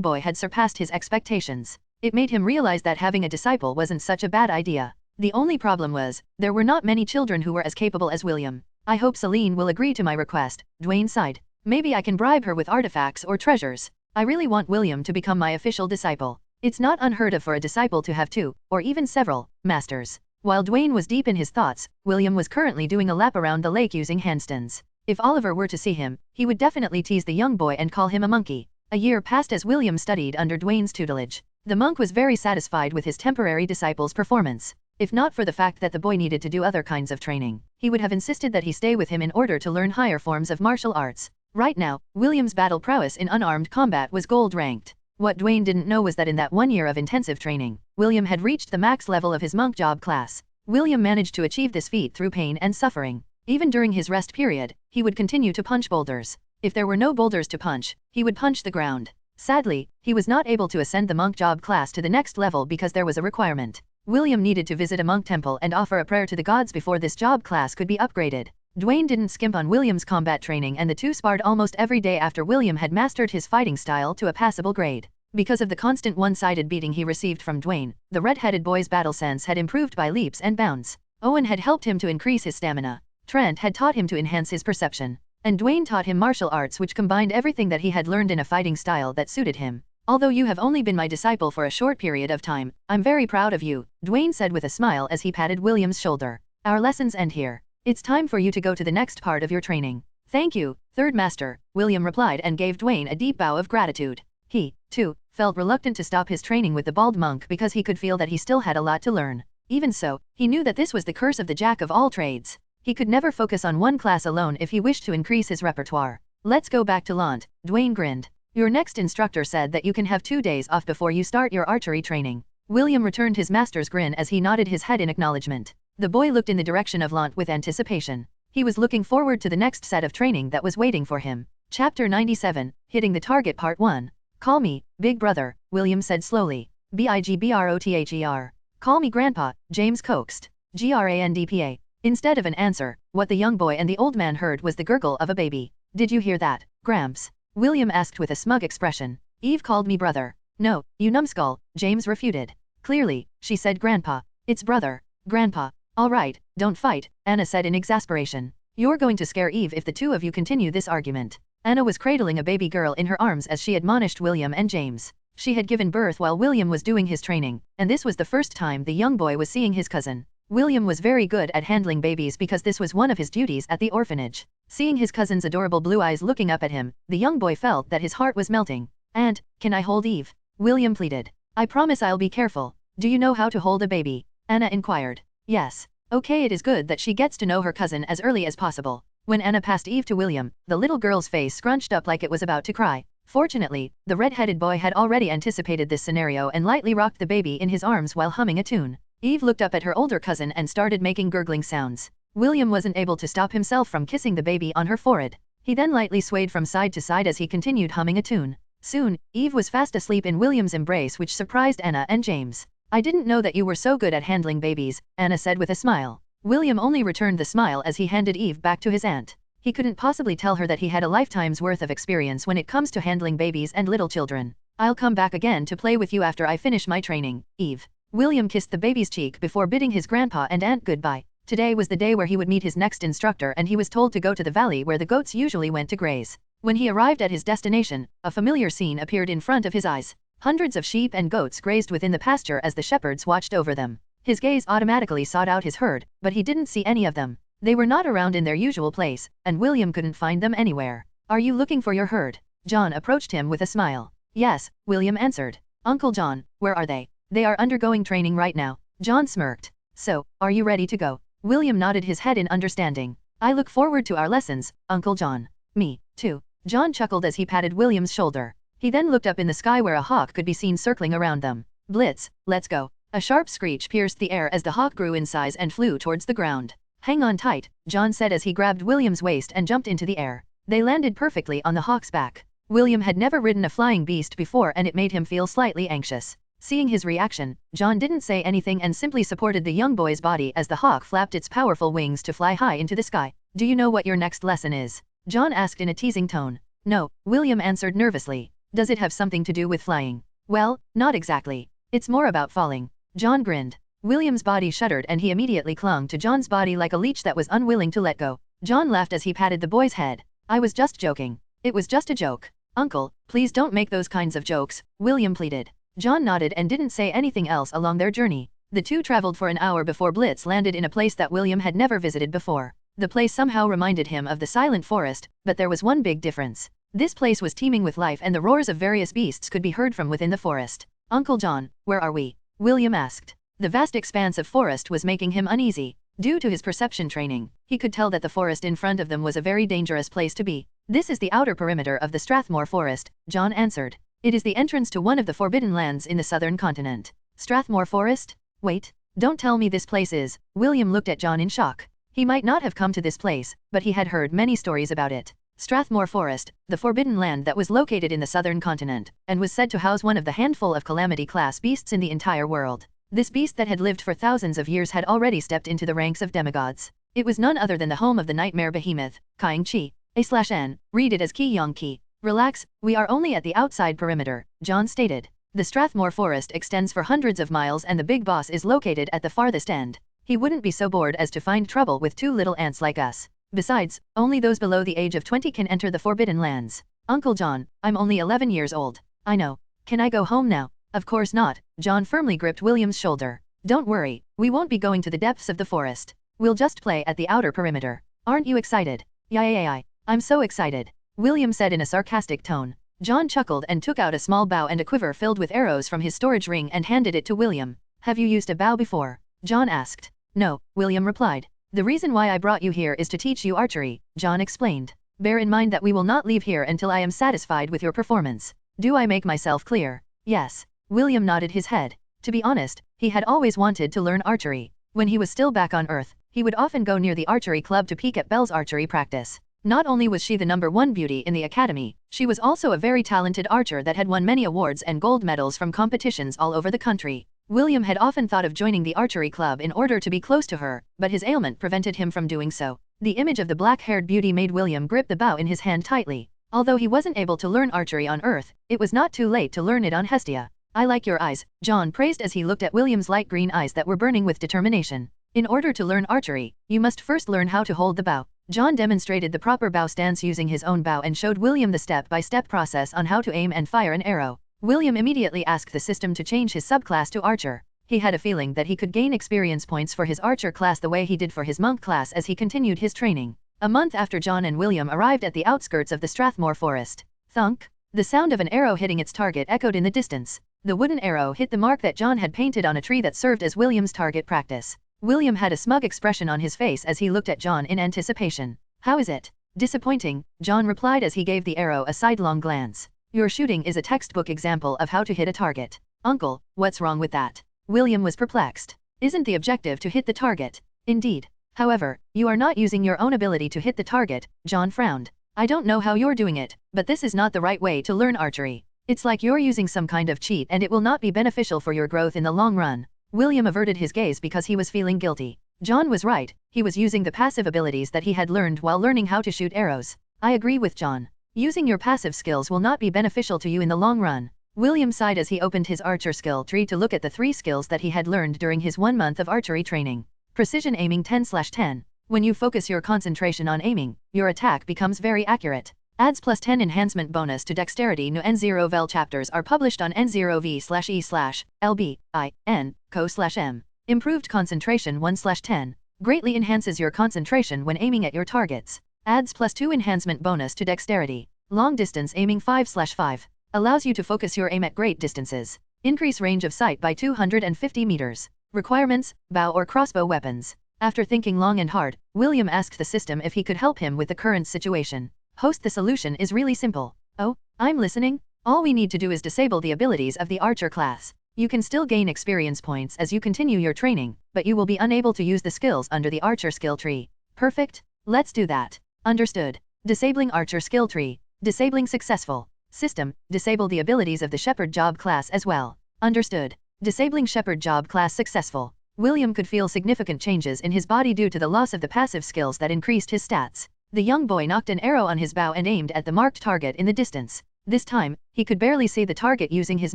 boy had surpassed his expectations. It made him realize that having a disciple wasn't such a bad idea. The only problem was, there were not many children who were as capable as William. I hope Celine will agree to my request, Dwayne sighed. Maybe I can bribe her with artifacts or treasures. I really want William to become my official disciple. It's not unheard of for a disciple to have 2, or even several, masters. While Dwayne was deep in his thoughts, William was currently doing a lap around the lake using handstands. If Oliver were to see him, he would definitely tease the young boy and call him a monkey. A year passed as William studied under Dwayne's tutelage. The monk was very satisfied with his temporary disciple's performance. If not for the fact that the boy needed to do other kinds of training, he would have insisted that he stay with him in order to learn higher forms of martial arts. Right now, William's battle prowess in unarmed combat was gold ranked. What Dwayne didn't know was that in that 1 year of intensive training, William had reached the max level of his monk job class. William managed to achieve this feat through pain and suffering. Even during his rest period, he would continue to punch boulders. If there were no boulders to punch, he would punch the ground. Sadly, he was not able to ascend the monk job class to the next level because there was a requirement. William needed to visit a monk temple and offer a prayer to the gods before this job class could be upgraded. Dwayne didn't skimp on William's combat training and the two sparred almost every day after William had mastered his fighting style to a passable grade. Because of the constant one-sided beating he received from Dwayne, the red-headed boy's battle sense had improved by leaps and bounds. Owen had helped him to increase his stamina. Trent had taught him to enhance his perception. and Dwayne taught him martial arts which combined everything that he had learned in a fighting style that suited him. Although you have only been my disciple for a short period of time, I'm very proud of you, Dwayne said with a smile as he patted William's shoulder. Our lessons end here. It's time for you to go to the next part of your training. Thank you, Third Master, William replied and gave Dwayne a deep bow of gratitude. He, too, felt reluctant to stop his training with the bald monk because he could feel that he still had a lot to learn. Even so, he knew that this was the curse of the jack of all trades. He could never focus on one class alone if he wished to increase his repertoire. Let's go back to Lant, Dwayne grinned. Your next instructor said that you can have 2 days off before you start your archery training. William returned his master's grin as he nodded his head in acknowledgement. The boy looked in the direction of Lant with anticipation. He was looking forward to the next set of training that was waiting for him. Chapter 97, Hitting the Target Part 1. Call me, Big Brother, William said slowly. Bigbrother. Call me Grandpa, James coaxed. Grandpa. Instead of an answer, what the young boy and the old man heard was the gurgle of a baby. Did you hear that, Gramps? William asked with a smug expression. Eve called me brother. No, you numbskull, James refuted. Clearly, she said Grandpa. It's brother. Grandpa. All right, don't fight, Anna said in exasperation. You're going to scare Eve if the two of you continue this argument. Anna was cradling a baby girl in her arms as she admonished William and James. She had given birth while William was doing his training, and this was the first time the young boy was seeing his cousin. William was very good at handling babies because this was one of his duties at the orphanage. Seeing his cousin's adorable blue eyes looking up at him, the young boy felt that his heart was melting. Aunt, can I hold Eve? William pleaded. I promise I'll be careful. Do you know how to hold a baby? Anna inquired. Yes. Okay, it is good that she gets to know her cousin as early as possible. When Anna passed Eve to William, the little girl's face scrunched up like it was about to cry. Fortunately, the red-headed boy had already anticipated this scenario and lightly rocked the baby in his arms while humming a tune. Eve looked up at her older cousin and started making gurgling sounds. William wasn't able to stop himself from kissing the baby on her forehead. He then lightly swayed from side to side as he continued humming a tune. Soon, Eve was fast asleep in William's embrace, which surprised Anna and James. I didn't know that you were so good at handling babies, Anna said with a smile. William only returned the smile as he handed Eve back to his aunt. He couldn't possibly tell her that he had a lifetime's worth of experience when it comes to handling babies and little children. I'll come back again to play with you after I finish my training, Eve. William kissed the baby's cheek before bidding his grandpa and aunt goodbye. Today was the day where he would meet his next instructor, and he was told to go to the valley where the goats usually went to graze. When he arrived at his destination, a familiar scene appeared in front of his eyes. Hundreds of sheep and goats grazed within the pasture as the shepherds watched over them. His gaze automatically sought out his herd, but he didn't see any of them. They were not around in their usual place, and William couldn't find them anywhere. Are you looking for your herd? John approached him with a smile. Yes, William answered. Uncle John, where are they? They are undergoing training right now. John smirked. So, are you ready to go? William nodded his head in understanding. I look forward to our lessons, Uncle John. Me, too. John chuckled as he patted William's shoulder. He then looked up in the sky where a hawk could be seen circling around them. Blitz, let's go. A sharp screech pierced the air as the hawk grew in size and flew towards the ground. Hang on tight, John said as he grabbed William's waist and jumped into the air. They landed perfectly on the hawk's back. William had never ridden a flying beast before, and it made him feel slightly anxious. Seeing his reaction, John didn't say anything and simply supported the young boy's body as the hawk flapped its powerful wings to fly high into the sky. Do you know what your next lesson is? John asked in a teasing tone. No, William answered nervously. Does it have something to do with flying? Well, not exactly. It's more about falling. John grinned. William's body shuddered and he immediately clung to John's body like a leech that was unwilling to let go. John laughed as he patted the boy's head. I was just joking. It was just a joke. Uncle, please don't make those kinds of jokes, William pleaded. John nodded and didn't say anything else along their journey. The two traveled for an hour before Blitz landed in a place that William had never visited before. The place somehow reminded him of the silent forest, but there was one big difference. This place was teeming with life and the roars of various beasts could be heard from within the forest. Uncle John, where are we? William asked. The vast expanse of forest was making him uneasy. Due to his perception training, he could tell that the forest in front of them was a very dangerous place to be. This is the outer perimeter of the Strathmore Forest, John answered. It is the entrance to one of the forbidden lands in the southern continent. Strathmore Forest? Wait, don't tell me this place is. William looked at John in shock. He might not have come to this place, but he had heard many stories about it. Strathmore Forest, the forbidden land that was located in the southern continent, and was said to house one of the handful of calamity-class beasts in the entire world. This beast that had lived for thousands of years had already stepped into the ranks of demigods. It was none other than the home of the nightmare behemoth, Kying Chi. A/N, read it as Ki Yong Ki. Relax, we are only at the outside perimeter, John stated. The Strathmore Forest extends for hundreds of miles and the big boss is located at the farthest end. He wouldn't be so bored as to find trouble with two little ants like us. Besides, only those below the age of 20 can enter the Forbidden Lands. Uncle John, I'm only 11 years old. I know. Can I go home now? Of course not. John firmly gripped William's shoulder. Don't worry, we won't be going to the depths of the forest. We'll just play at the outer perimeter. Aren't you excited? Yeah. I'm so excited. William said in a sarcastic tone. John chuckled and took out a small bow and a quiver filled with arrows from his storage ring and handed it to William. Have you used a bow before? John asked. No, William replied. The reason why I brought you here is to teach you archery, John explained. Bear in mind that we will not leave here until I am satisfied with your performance. Do I make myself clear? Yes. William nodded his head. To be honest, he had always wanted to learn archery. When he was still back on Earth, he would often go near the archery club to peek at Belle's archery practice. Not only was she the #1 beauty in the academy, she was also a very talented archer that had won many awards and gold medals from competitions all over the country. William had often thought of joining the archery club in order to be close to her, but his ailment prevented him from doing so. The image of the black-haired beauty made William grip the bow in his hand tightly. Although he wasn't able to learn archery on Earth, it was not too late to learn it on Hestia. I like your eyes, John praised as he looked at William's light green eyes that were burning with determination. In order to learn archery, you must first learn how to hold the bow. John demonstrated the proper bow stance using his own bow and showed William the step-by-step process on how to aim and fire an arrow. William immediately asked the system to change his subclass to archer. He had a feeling that he could gain experience points for his archer class the way he did for his monk class as he continued his training. A month after John and William arrived at the outskirts of the Strathmore forest. Thunk! The sound of an arrow hitting its target echoed in the distance. The wooden arrow hit the mark that John had painted on a tree that served as William's target practice. William had a smug expression on his face as he looked at John in anticipation. How is it? Disappointing, John replied as he gave the arrow a sidelong glance. Your shooting is a textbook example of how to hit a target. Uncle, what's wrong with that? William was perplexed. Isn't the objective to hit the target? Indeed. However, you are not using your own ability to hit the target, John frowned. I don't know how you're doing it, but this is not the right way to learn archery. It's like you're using some kind of cheat and it will not be beneficial for your growth in the long run. William averted his gaze because he was feeling guilty. John was right, he was using the passive abilities that he had learned while learning how to shoot arrows. I agree with John. Using your passive skills will not be beneficial to you in the long run. William sighed as he opened his archer skill tree to look at the 3 skills that he had learned during his 1 month of archery training. Precision aiming 10/10. When you focus your concentration on aiming, your attack becomes very accurate. Adds +10 enhancement bonus to dexterity. New N0vel chapters are published on N0V/E/LBIN/co/M. Improved concentration 1/10. Greatly enhances your concentration when aiming at your targets. Adds +2 enhancement bonus to dexterity. Long distance aiming 5/5. Allows you to focus your aim at great distances. Increase range of sight by 250 meters. Requirements, bow or crossbow weapons. After thinking long and hard, William asked the system if he could help him with the current situation. Host, the solution is really simple. Oh, I'm listening. All we need to do is disable the abilities of the archer class. You can still gain experience points as you continue your training, but you will be unable to use the skills under the archer skill tree. Perfect. Let's do that. Understood. Disabling archer skill tree. Disabling successful. System, disable the abilities of the shepherd job class as well. Understood. Disabling shepherd job class successful. William could feel significant changes in his body due to the loss of the passive skills that increased his stats. The young boy knocked an arrow on his bow and aimed at the marked target in the distance. This time, he could barely see the target using his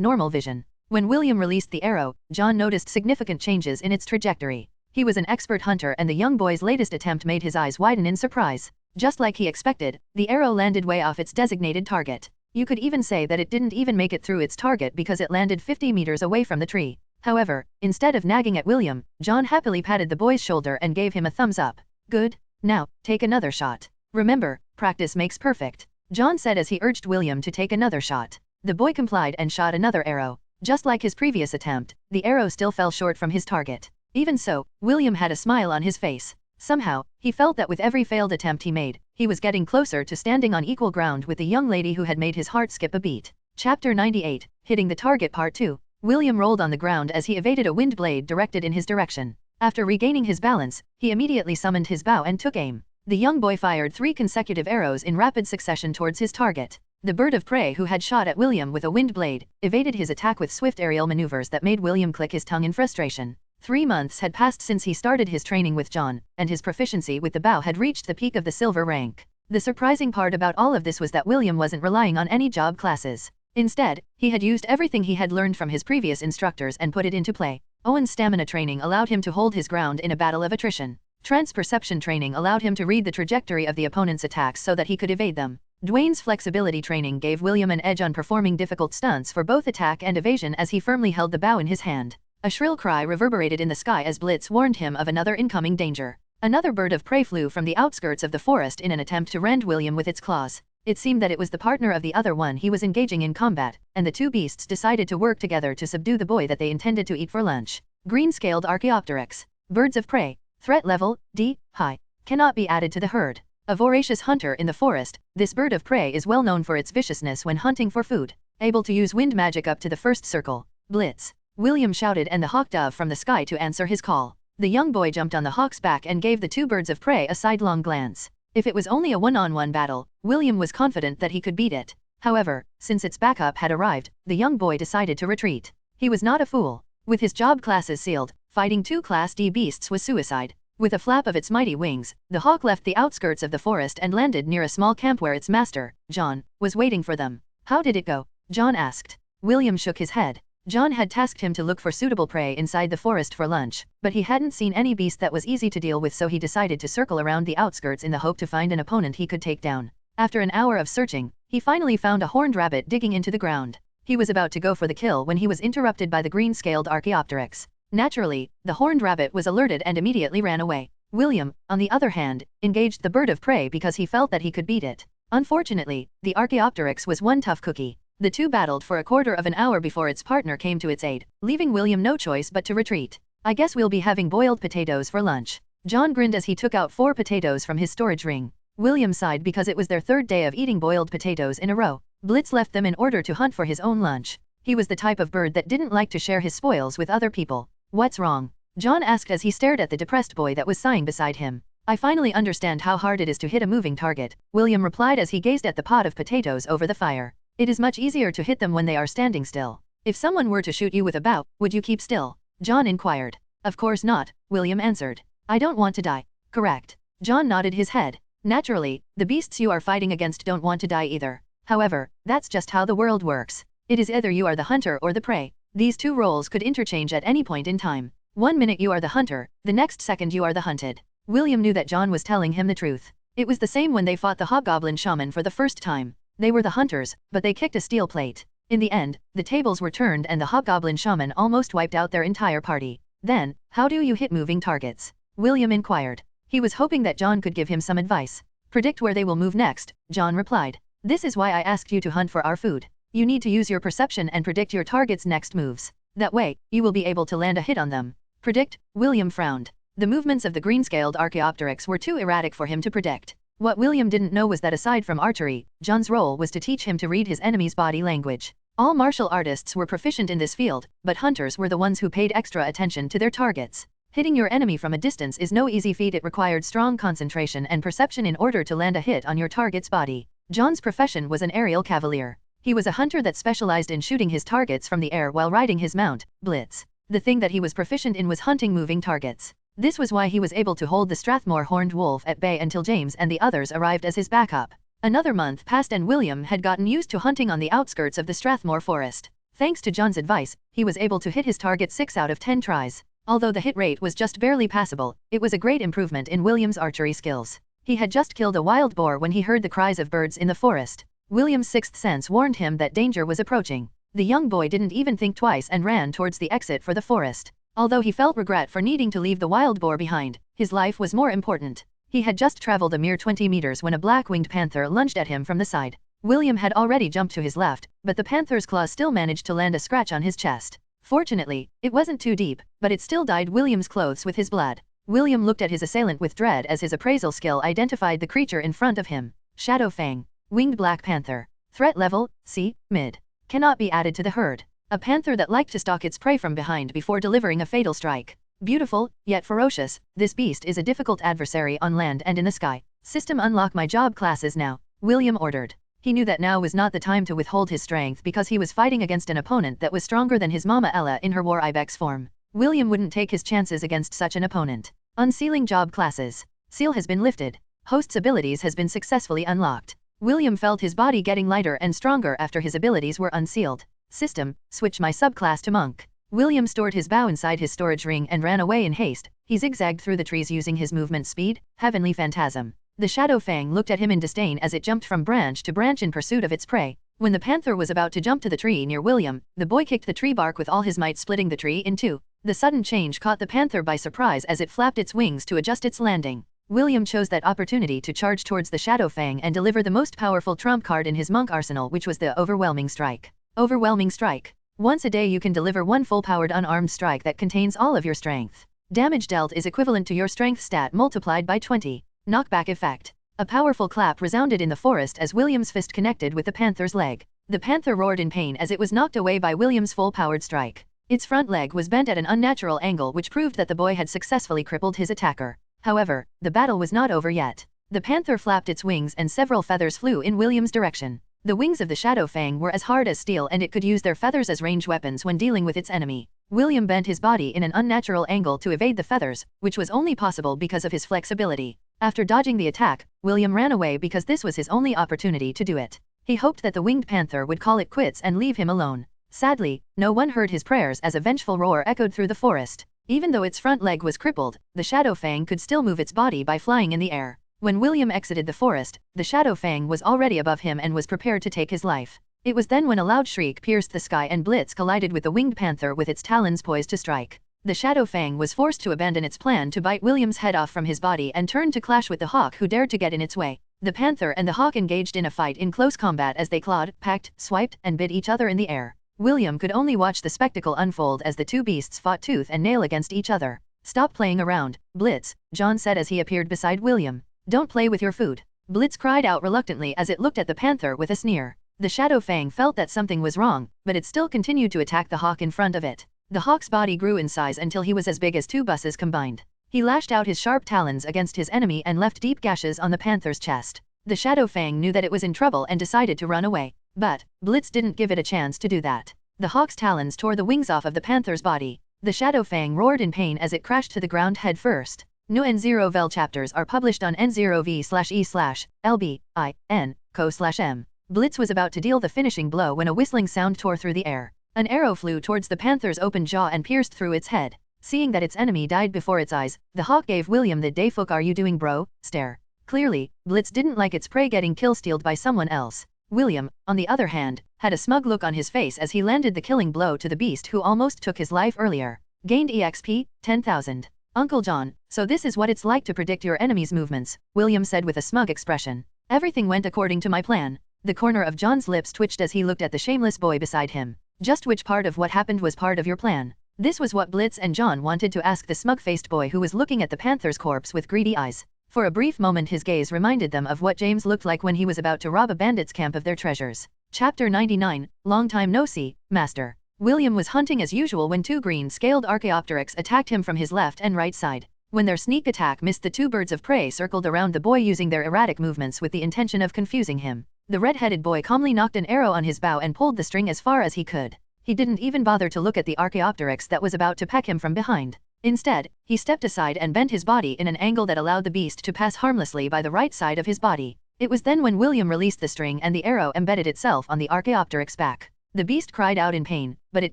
normal vision. When William released the arrow, John noticed significant changes in its trajectory. He was an expert hunter and the young boy's latest attempt made his eyes widen in surprise. Just like he expected, the arrow landed way off its designated target. You could even say that it didn't even make it through its target because it landed 50 meters away from the tree. However, instead of nagging at William, John happily patted the boy's shoulder and gave him a thumbs up. Good. Now, take another shot. Remember, practice makes perfect, John said as he urged William to take another shot. The boy complied and shot another arrow. Just like his previous attempt, the arrow still fell short from his target. Even so, William had a smile on his face. Somehow, he felt that with every failed attempt he made, he was getting closer to standing on equal ground with the young lady who had made his heart skip a beat. Chapter 98, Hitting the Target Part 2. William rolled on the ground as he evaded a wind blade directed in his direction. After regaining his balance, he immediately summoned his bow and took aim. The young boy fired 3 consecutive arrows in rapid succession towards his target. The bird of prey who had shot at William with a wind blade, evaded his attack with swift aerial maneuvers that made William click his tongue in frustration. 3 months had passed since he started his training with John, and his proficiency with the bow had reached the peak of the silver rank. The surprising part about all of this was that William wasn't relying on any job classes. Instead, he had used everything he had learned from his previous instructors and put it into play. Owen's stamina training allowed him to hold his ground in a battle of attrition. Trance perception training allowed him to read the trajectory of the opponent's attacks so that he could evade them. Dwayne's flexibility training gave William an edge on performing difficult stunts for both attack and evasion as he firmly held the bow in his hand. A shrill cry reverberated in the sky as Blitz warned him of another incoming danger. Another bird of prey flew from the outskirts of the forest in an attempt to rend William with its claws. It seemed that it was the partner of the other one he was engaging in combat, and the two beasts decided to work together to subdue the boy that they intended to eat for lunch. Green-scaled Archaeopteryx. Birds of prey. Threat level, D, high. Cannot be added to the herd. A voracious hunter in the forest, this bird of prey is well known for its viciousness when hunting for food. Able to use wind magic up to the first circle. Blitz. William shouted and the hawk dove from the sky to answer his call. The young boy jumped on the hawk's back and gave the two birds of prey a sidelong glance. If it was only a one-on-one battle, William was confident that he could beat it. However, since its backup had arrived, the young boy decided to retreat. He was not a fool. With his job classes sealed, fighting two Class D beasts was suicide. With a flap of its mighty wings, the hawk left the outskirts of the forest and landed near a small camp where its master, John, was waiting for them. How did it go? John asked. William shook his head. John had tasked him to look for suitable prey inside the forest for lunch, but he hadn't seen any beast that was easy to deal with, so he decided to circle around the outskirts in the hope to find an opponent he could take down. After an hour of searching, he finally found a horned rabbit digging into the ground. He was about to go for the kill when he was interrupted by the green-scaled Archaeopteryx. Naturally, the horned rabbit was alerted and immediately ran away. William, on the other hand, engaged the bird of prey because he felt that he could beat it. Unfortunately, the Archaeopteryx was one tough cookie. The two battled for a quarter of an hour before its partner came to its aid, leaving William no choice but to retreat. I guess we'll be having boiled potatoes for lunch. John grinned as he took out 4 potatoes from his storage ring. William sighed because it was their 3rd day of eating boiled potatoes in a row. Blitz left them in order to hunt for his own lunch. He was the type of bird that didn't like to share his spoils with other people. What's wrong? John asked as he stared at the depressed boy that was sighing beside him. I finally understand how hard it is to hit a moving target, William replied as he gazed at the pot of potatoes over the fire. It is much easier to hit them when they are standing still. If someone were to shoot you with a bow, would you keep still? John inquired. Of course not, William answered. I don't want to die. Correct. John nodded his head. Naturally, the beasts you are fighting against don't want to die either. However, that's just how the world works. It is either you are the hunter or the prey. These two roles could interchange at any point in time. 1 minute you are the hunter, the next second you are the hunted. William knew that John was telling him the truth. It was the same when they fought the hobgoblin shaman for the first time. They were the hunters, but they kicked a steel plate. In the end, the tables were turned and the hobgoblin shaman almost wiped out their entire party. Then, how do you hit moving targets? William inquired. He was hoping that John could give him some advice. Predict where they will move next, John replied. This is why I asked you to hunt for our food. You need to use your perception and predict your target's next moves. That way, you will be able to land a hit on them. Predict? William frowned. The movements of the green-scaled Archaeopteryx were too erratic for him to predict. What William didn't know was that aside from archery, John's role was to teach him to read his enemy's body language. All martial artists were proficient in this field, but hunters were the ones who paid extra attention to their targets. Hitting your enemy from a distance is no easy feat. It required strong concentration and perception in order to land a hit on your target's body. John's profession was an aerial cavalier. He was a hunter that specialized in shooting his targets from the air while riding his mount, Blitz. The thing that he was proficient in was hunting moving targets. This was why he was able to hold the Strathmore horned wolf at bay until James and the others arrived as his backup. Another month passed and William had gotten used to hunting on the outskirts of the Strathmore forest. Thanks to John's advice, he was able to hit his target 6 out of 10 tries. Although the hit rate was just barely passable, it was a great improvement in William's archery skills. He had just killed a wild boar when he heard the cries of birds in the forest. William's sixth sense warned him that danger was approaching. The young boy didn't even think twice and ran towards the exit for the forest. Although he felt regret for needing to leave the wild boar behind, his life was more important. He had just traveled a mere 20 meters when a black-winged panther lunged at him from the side. William had already jumped to his left, but the panther's claws still managed to land a scratch on his chest. Fortunately, it wasn't too deep, but it still dyed William's clothes with his blood. William looked at his assailant with dread as his appraisal skill identified the creature in front of him. Shadow Fang. Winged Black Panther. Threat level, C, mid. Cannot be added to the herd. A panther that liked to stalk its prey from behind before delivering a fatal strike. Beautiful, yet ferocious, this beast is a difficult adversary on land and in the sky. System unlock my job classes now, William ordered. He knew that now was not the time to withhold his strength because he was fighting against an opponent that was stronger than his mama Ella in her war ibex form. William wouldn't take his chances against such an opponent. Unsealing job classes. Seal has been lifted. Host's abilities has been successfully unlocked. William felt his body getting lighter and stronger after his abilities were unsealed. System, switch my subclass to monk. William stored his bow inside his storage ring and ran away in haste. He zigzagged through the trees using his movement speed. Heavenly phantasm. The shadow fang looked at him in disdain as it jumped from branch to branch in pursuit of its prey. When the panther was about to jump to the tree near William, the boy kicked the tree bark with all his might, splitting the tree in two. The sudden change caught the panther by surprise as it flapped its wings to adjust its landing. William chose that opportunity to charge towards the shadow fang and deliver the most powerful trump card in his monk arsenal, which was the Overwhelming Strike. Overwhelming Strike. Once a day you can deliver one full-powered unarmed strike that contains all of your strength. Damage dealt is equivalent to your strength stat multiplied by 20. Knockback effect. A powerful clap resounded in the forest as William's fist connected with the panther's leg. The panther roared in pain as it was knocked away by William's full-powered strike. Its front leg was bent at an unnatural angle, which proved that the boy had successfully crippled his attacker. However, the battle was not over yet. The panther flapped its wings and several feathers flew in William's direction. The wings of the shadow fang were as hard as steel and it could use their feathers as ranged weapons when dealing with its enemy. William bent his body in an unnatural angle to evade the feathers, which was only possible because of his flexibility. After dodging the attack, William ran away because this was his only opportunity to do it. He hoped that the winged panther would call it quits and leave him alone. Sadly, no one heard his prayers as a vengeful roar echoed through the forest. Even though its front leg was crippled, the shadow fang could still move its body by flying in the air. When William exited the forest, the shadow fang was already above him and was prepared to take his life. It was then when a loud shriek pierced the sky and Blitz collided with the winged panther with its talons poised to strike. The shadow fang was forced to abandon its plan to bite William's head off from his body and turned to clash with the hawk who dared to get in its way. The panther and the hawk engaged in a fight in close combat as they clawed, pecked, swiped, and bit each other in the air. William could only watch the spectacle unfold as the two beasts fought tooth and nail against each other. "Stop playing around, Blitz," John said as he appeared beside William. "Don't play with your food." Blitz cried out reluctantly as it looked at the panther with a sneer. The shadow fang felt that something was wrong, but it still continued to attack the hawk in front of it. The hawk's body grew in size until he was as big as two buses combined. He lashed out his sharp talons against his enemy and left deep gashes on the panther's chest. The shadow fang knew that it was in trouble and decided to run away. But Blitz didn't give it a chance to do that. The hawk's talons tore the wings off of the panther's body. The shadow fang roared in pain as it crashed to the ground head first. New N0vel chapters are published on N0v/e/LBIN/co/m. Blitz was about to deal the finishing blow when a whistling sound tore through the air. An arrow flew towards the panther's open jaw and pierced through its head. Seeing that its enemy died before its eyes, the hawk gave William the "Day fuck are you doing bro?" stare. Clearly, Blitz didn't like its prey getting kill-stealed by someone else. William, on the other hand, had a smug look on his face as he landed the killing blow to the beast who almost took his life earlier. Gained EXP, 10,000. "Uncle John, so this is what it's like to predict your enemy's movements," William said with a smug expression. "Everything went according to my plan." The corner of John's lips twitched as he looked at the shameless boy beside him. "Just which part of what happened was part of your plan?" This was what Blitz and John wanted to ask the smug-faced boy who was looking at the panther's corpse with greedy eyes. For a brief moment his gaze reminded them of what James looked like when he was about to rob a bandit's camp of their treasures. Chapter 99, Long Time No See, Master. William was hunting as usual when two green-scaled Archaeopteryx attacked him from his left and right side. When their sneak attack missed, the two birds of prey circled around the boy using their erratic movements with the intention of confusing him. The red-headed boy calmly knocked an arrow on his bow and pulled the string as far as he could. He didn't even bother to look at the Archaeopteryx that was about to peck him from behind. Instead, he stepped aside and bent his body in an angle that allowed the beast to pass harmlessly by the right side of his body. It was then when William released the string and the arrow embedded itself on the Archaeopteryx's back. The beast cried out in pain, but it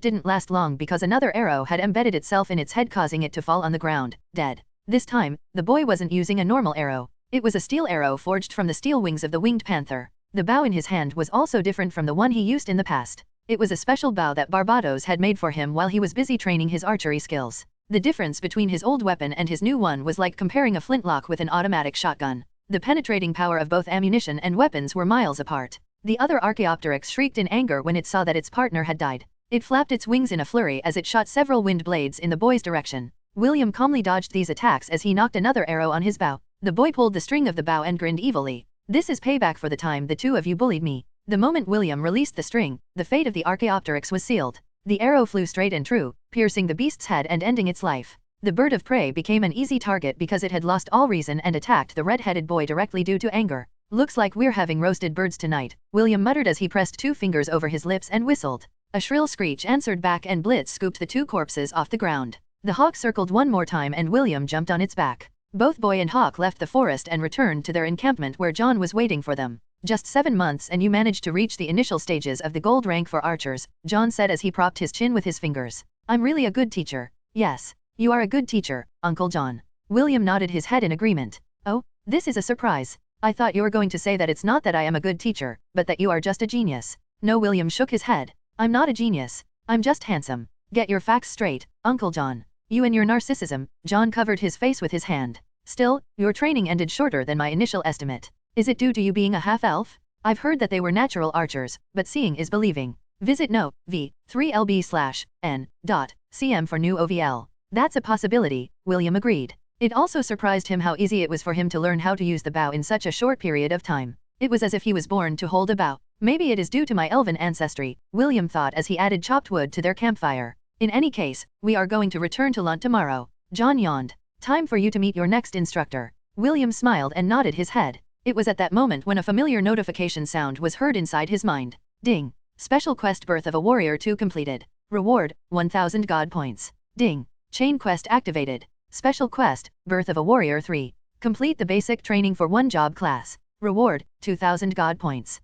didn't last long because another arrow had embedded itself in its head, causing it to fall on the ground, dead. This time, the boy wasn't using a normal arrow. It was a steel arrow forged from the steel wings of the winged panther. The bow in his hand was also different from the one he used in the past. It was a special bow that Barbados had made for him while he was busy training his archery skills. The difference between his old weapon and his new one was like comparing a flintlock with an automatic shotgun. The penetrating power of both ammunition and weapons were miles apart. The other Archaeopteryx shrieked in anger when it saw that its partner had died. It flapped its wings in a flurry as it shot several wind blades in the boy's direction. William calmly dodged these attacks as he knocked another arrow on his bow. The boy pulled the string of the bow and grinned evilly. "This is payback for the time the two of you bullied me." The moment William released the string, the fate of the Archaeopteryx was sealed. The arrow flew straight and true, piercing the beast's head and ending its life. The bird of prey became an easy target because it had lost all reason and attacked the red-headed boy directly due to anger. "Looks like we're having roasted birds tonight," William muttered as he pressed two fingers over his lips and whistled. A shrill screech answered back and Blitz scooped the two corpses off the ground. The hawk circled one more time and William jumped on its back. Both boy and hawk left the forest and returned to their encampment where John was waiting for them. "Just 7 months and you managed to reach the initial stages of the gold rank for archers," John said as he propped his chin with his fingers. "I'm really a good teacher." "Yes. You are a good teacher, Uncle John. William nodded his head in agreement. Oh, this is a surprise. I thought you were going to say that it's not that I am a good teacher, but that you are just a genius. No, William shook his head. I'm not a genius. I'm just handsome. Get your facts straight, Uncle John. You and your narcissism. John covered his face with his hand. Still, your training ended shorter than my initial estimate. Is it due to you being a half-elf? I've heard that they were natural archers, but seeing is believing. Visit no, v3lb/n.cm for new OVL. That's a possibility, William agreed. It also surprised him how easy it was for him to learn how to use the bow in such a short period of time. It was as if he was born to hold a bow. Maybe it is due to my elven ancestry, William thought as he added chopped wood to their campfire. In any case, we are going to return to Lunt tomorrow. John yawned. Time for you to meet your next instructor. William smiled and nodded his head. It was at that moment when a familiar notification sound was heard inside his mind. Ding. Special quest Birth of a Warrior 2 completed. Reward, 1000 God points. Ding. Chain quest activated. Special quest, Birth of a Warrior 3. Complete the basic training for 1 job class. Reward, 2000 God points.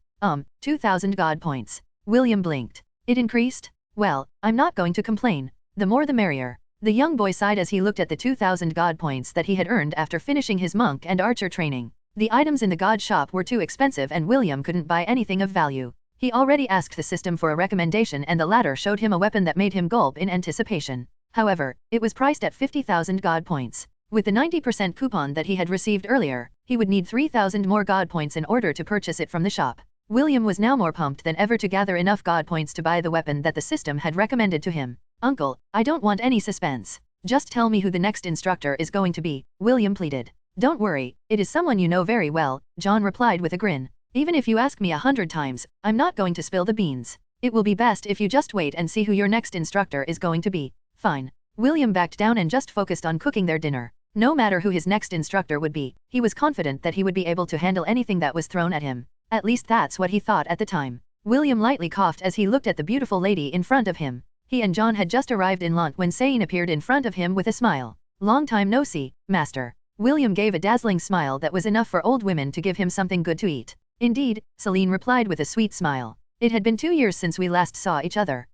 2000 God points. William blinked. It increased? Well, I'm not going to complain. The more the merrier. The young boy sighed as he looked at the 2000 God points that he had earned after finishing his monk and archer training. The items in the God shop were too expensive and William couldn't buy anything of value. He already asked the system for a recommendation and the latter showed him a weapon that made him gulp in anticipation. However, it was priced at 50,000 God points. With the 90% coupon that he had received earlier, he would need 3,000 more God points in order to purchase it from the shop. William was now more pumped than ever to gather enough God points to buy the weapon that the system had recommended to him. Uncle, I don't want any suspense. Just tell me who the next instructor is going to be, William pleaded. Don't worry, it is someone you know very well, John replied with a grin. Even if you ask me 100 times, I'm not going to spill the beans. It will be best if you just wait and see who your next instructor is going to be. Fine. William backed down and just focused on cooking their dinner. No matter who his next instructor would be, he was confident that he would be able to handle anything that was thrown at him. At least that's what he thought at the time. William lightly coughed as he looked at the beautiful lady in front of him. He and John had just arrived in Lunt when Sain appeared in front of him with a smile. Long time no see, master. William gave a dazzling smile that was enough for old women to give him something good to eat. Indeed, Celine replied with a sweet smile. It had been 2 years since we last saw each other.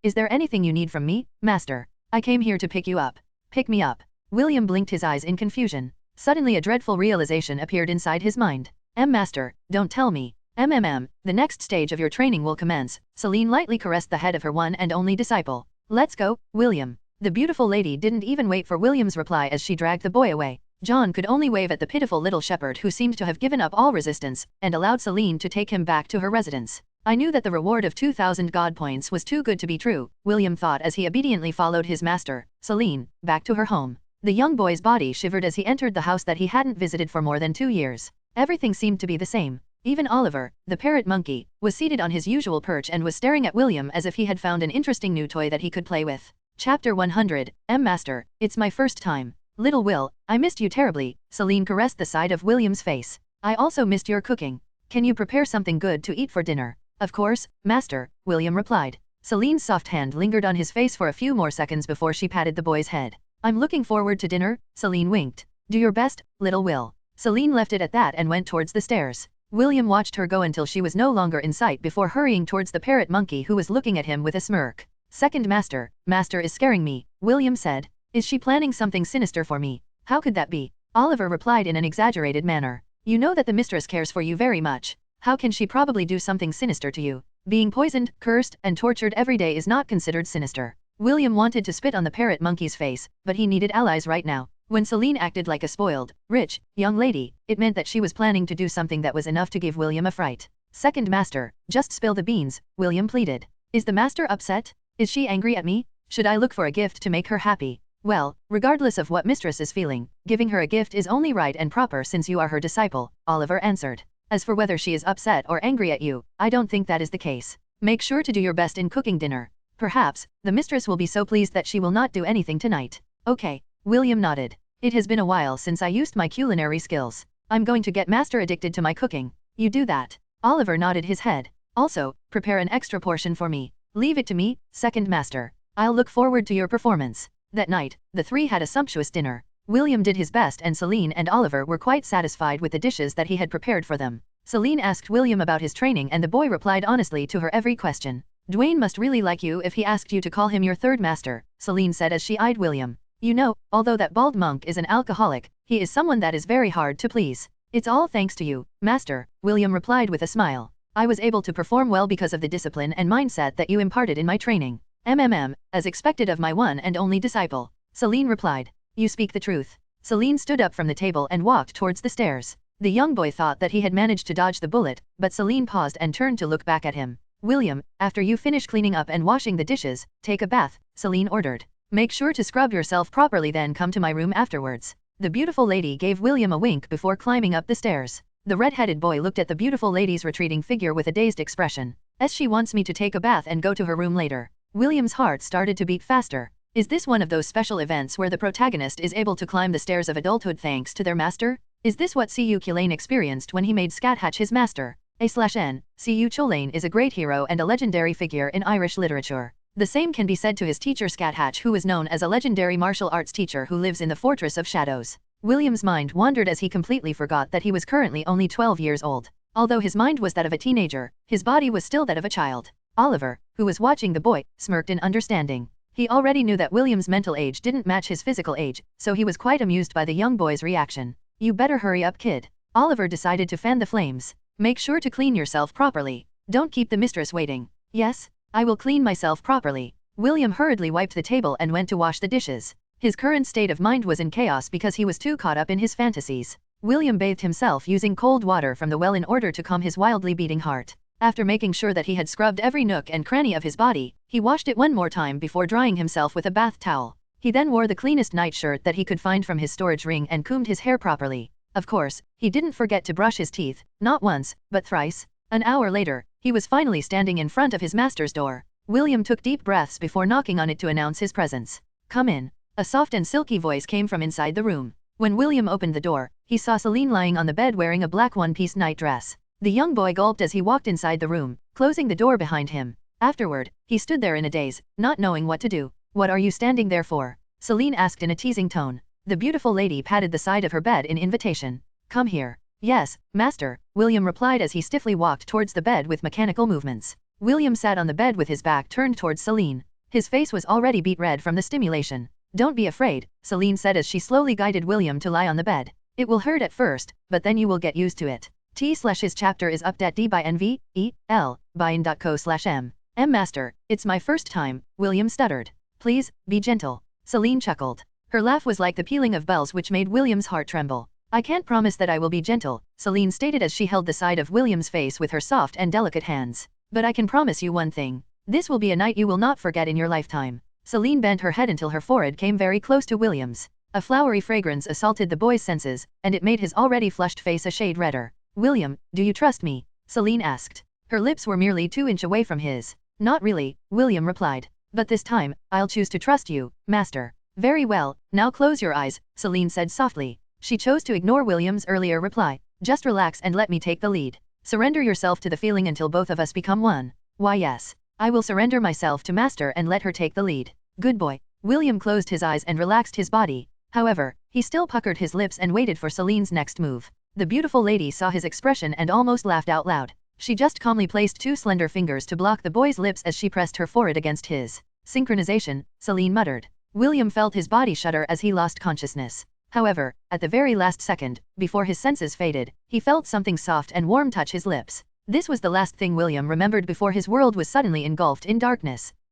Is there anything you need from me, master? I came here to pick you up. Pick me up. William blinked his eyes in confusion. Suddenly a dreadful realization appeared inside his mind. Master, don't tell me. The next stage of your training will commence. Celine lightly caressed the head of her one and only disciple. Let's go, William. The beautiful lady didn't even wait for William's reply as she dragged the boy away. John could only wave at the pitiful little shepherd who seemed to have given up all resistance, and allowed Celine to take him back to her residence. I knew that the reward of 2,000 God points was too good to be true, William thought as he obediently followed his master, Celine, back to her home. The young boy's body shivered as he entered the house that he hadn't visited for more than 2 years. Everything seemed to be the same. Even Oliver, the parrot monkey, was seated on his usual perch and was staring at William as if he had found an interesting new toy that he could play with. Chapter 100, Master, it's my first time. Little Will, I missed you terribly, Celine caressed the side of William's face. I also missed your cooking. Can you prepare something good to eat for dinner? Of course, master, William replied. Celine's soft hand lingered on his face for a few more seconds before she patted the boy's head. I'm looking forward to dinner, Celine winked. Do your best, little Will. Celine left it at that and went towards the stairs. William watched her go until she was no longer in sight before hurrying towards the parrot monkey who was looking at him with a smirk. Second master, master is scaring me, William said. Is she planning something sinister for me? How could that be? Oliver replied in an exaggerated manner. You know that the mistress cares for you very much. How can she probably do something sinister to you? Being poisoned, cursed, and tortured every day is not considered sinister. William wanted to spit on the parrot monkey's face, but he needed allies right now. When Celine acted like a spoiled, rich, young lady, it meant that she was planning to do something that was enough to give William a fright. Second master, just spill the beans, William pleaded. Is the master upset? Is she angry at me? Should I look for a gift to make her happy? Well, regardless of what mistress is feeling, giving her a gift is only right and proper since you are her disciple, Oliver answered. As for whether she is upset or angry at you, I don't think that is the case. Make sure to do your best in cooking dinner. Perhaps, the mistress will be so pleased that she will not do anything tonight. Okay, William nodded. It has been a while since I used my culinary skills. I'm going to get master addicted to my cooking. You do that. Oliver nodded his head. Also, prepare an extra portion for me. Leave it to me, second master. I'll look forward to your performance. That night, the three had a sumptuous dinner. William did his best and Celine and Oliver were quite satisfied with the dishes that he had prepared for them. Celine asked William about his training and the boy replied honestly to her every question. Dwayne must really like you if he asked you to call him your third master, Celine said as she eyed William. You know, although that bald monk is an alcoholic, he is someone that is very hard to please. It's all thanks to you, Master, William replied with a smile. I was able to perform well because of the discipline and mindset that you imparted in my training. As expected of my one and only disciple. Celine replied. You speak the truth. Celine stood up from the table and walked towards the stairs. The young boy thought that he had managed to dodge the bullet, but Celine paused and turned to look back at him. William, after you finish cleaning up and washing the dishes, take a bath, Celine ordered. Make sure to scrub yourself properly, then come to my room afterwards. The beautiful lady gave William a wink before climbing up the stairs. The red-headed boy looked at the beautiful lady's retreating figure with a dazed expression. She wants me to take a bath and go to her room later. William's heart started to beat faster. Is this one of those special events where the protagonist is able to climb the stairs of adulthood thanks to their master? Is this what Cu Chulainn experienced when he made Scathatch his master? A/N, Cu Chulainn is a great hero and a legendary figure in Irish literature. The same can be said to his teacher Scathatch, who was known as a legendary martial arts teacher who lives in the Fortress of Shadows. William's mind wandered as he completely forgot that he was currently only 12 years old. Although his mind was that of a teenager, his body was still that of a child. Oliver, who was watching the boy, smirked in understanding. He already knew that William's mental age didn't match his physical age, so he was quite amused by the young boy's reaction. You better hurry up, kid. Oliver decided to fan the flames. Make sure to clean yourself properly. Don't keep the mistress waiting. Yes, I will clean myself properly. William hurriedly wiped the table and went to wash the dishes. His current state of mind was in chaos because he was too caught up in his fantasies. William bathed himself using cold water from the well in order to calm his wildly beating heart. After making sure that he had scrubbed every nook and cranny of his body, he washed it one more time before drying himself with a bath towel. He then wore the cleanest nightshirt that he could find from his storage ring and combed his hair properly. Of course, he didn't forget to brush his teeth, not once, but thrice. An hour later, he was finally standing in front of his master's door. William took deep breaths before knocking on it to announce his presence. Come in. A soft and silky voice came from inside the room. When William opened the door, he saw Celine lying on the bed wearing a black one-piece night dress. The young boy gulped as he walked inside the room, closing the door behind him. Afterward, he stood there in a daze, not knowing what to do. What are you standing there for? Celine asked in a teasing tone. The beautiful lady patted the side of her bed in invitation. Come here. Yes, master, William replied as he stiffly walked towards the bed with mechanical movements. William sat on the bed with his back turned towards Celine. His face was already beet red from the stimulation. Don't be afraid, Celine said as she slowly guided William to lie on the bed. It will hurt at first, but then you will get used to it. His chapter is up at d/nvel, buying.co/m. Master, it's my first time, William stuttered. Please, be gentle. Celine chuckled. Her laugh was like the pealing of bells which made William's heart tremble. I can't promise that I will be gentle, Celine stated as she held the side of William's face with her soft and delicate hands. But I can promise you one thing. This will be a night you will not forget in your lifetime. Celine bent her head until her forehead came very close to William's. A flowery fragrance assaulted the boy's senses, and it made his already flushed face a shade redder. William, do you trust me? Celine asked. Her lips were merely 2 inches away from his. Not really, William replied. But this time, I'll choose to trust you, master. Very well, now close your eyes, Celine said softly. She chose to ignore William's earlier reply. Just relax and let me take the lead. Surrender yourself to the feeling until both of us become one. Why yes. I will surrender myself to master and let her take the lead. Good boy. William closed his eyes and relaxed his body. However, he still puckered his lips and waited for Celine's next move. The beautiful lady saw his expression and almost laughed out loud. She just calmly placed 2 slender fingers to block the boy's lips as she pressed her forehead against his. Synchronization, Celine muttered. William felt his body shudder as he lost consciousness. However, at the very last second, before his senses faded, he felt something soft and warm touch his lips. This was the last thing William remembered before his world was suddenly engulfed in darkness.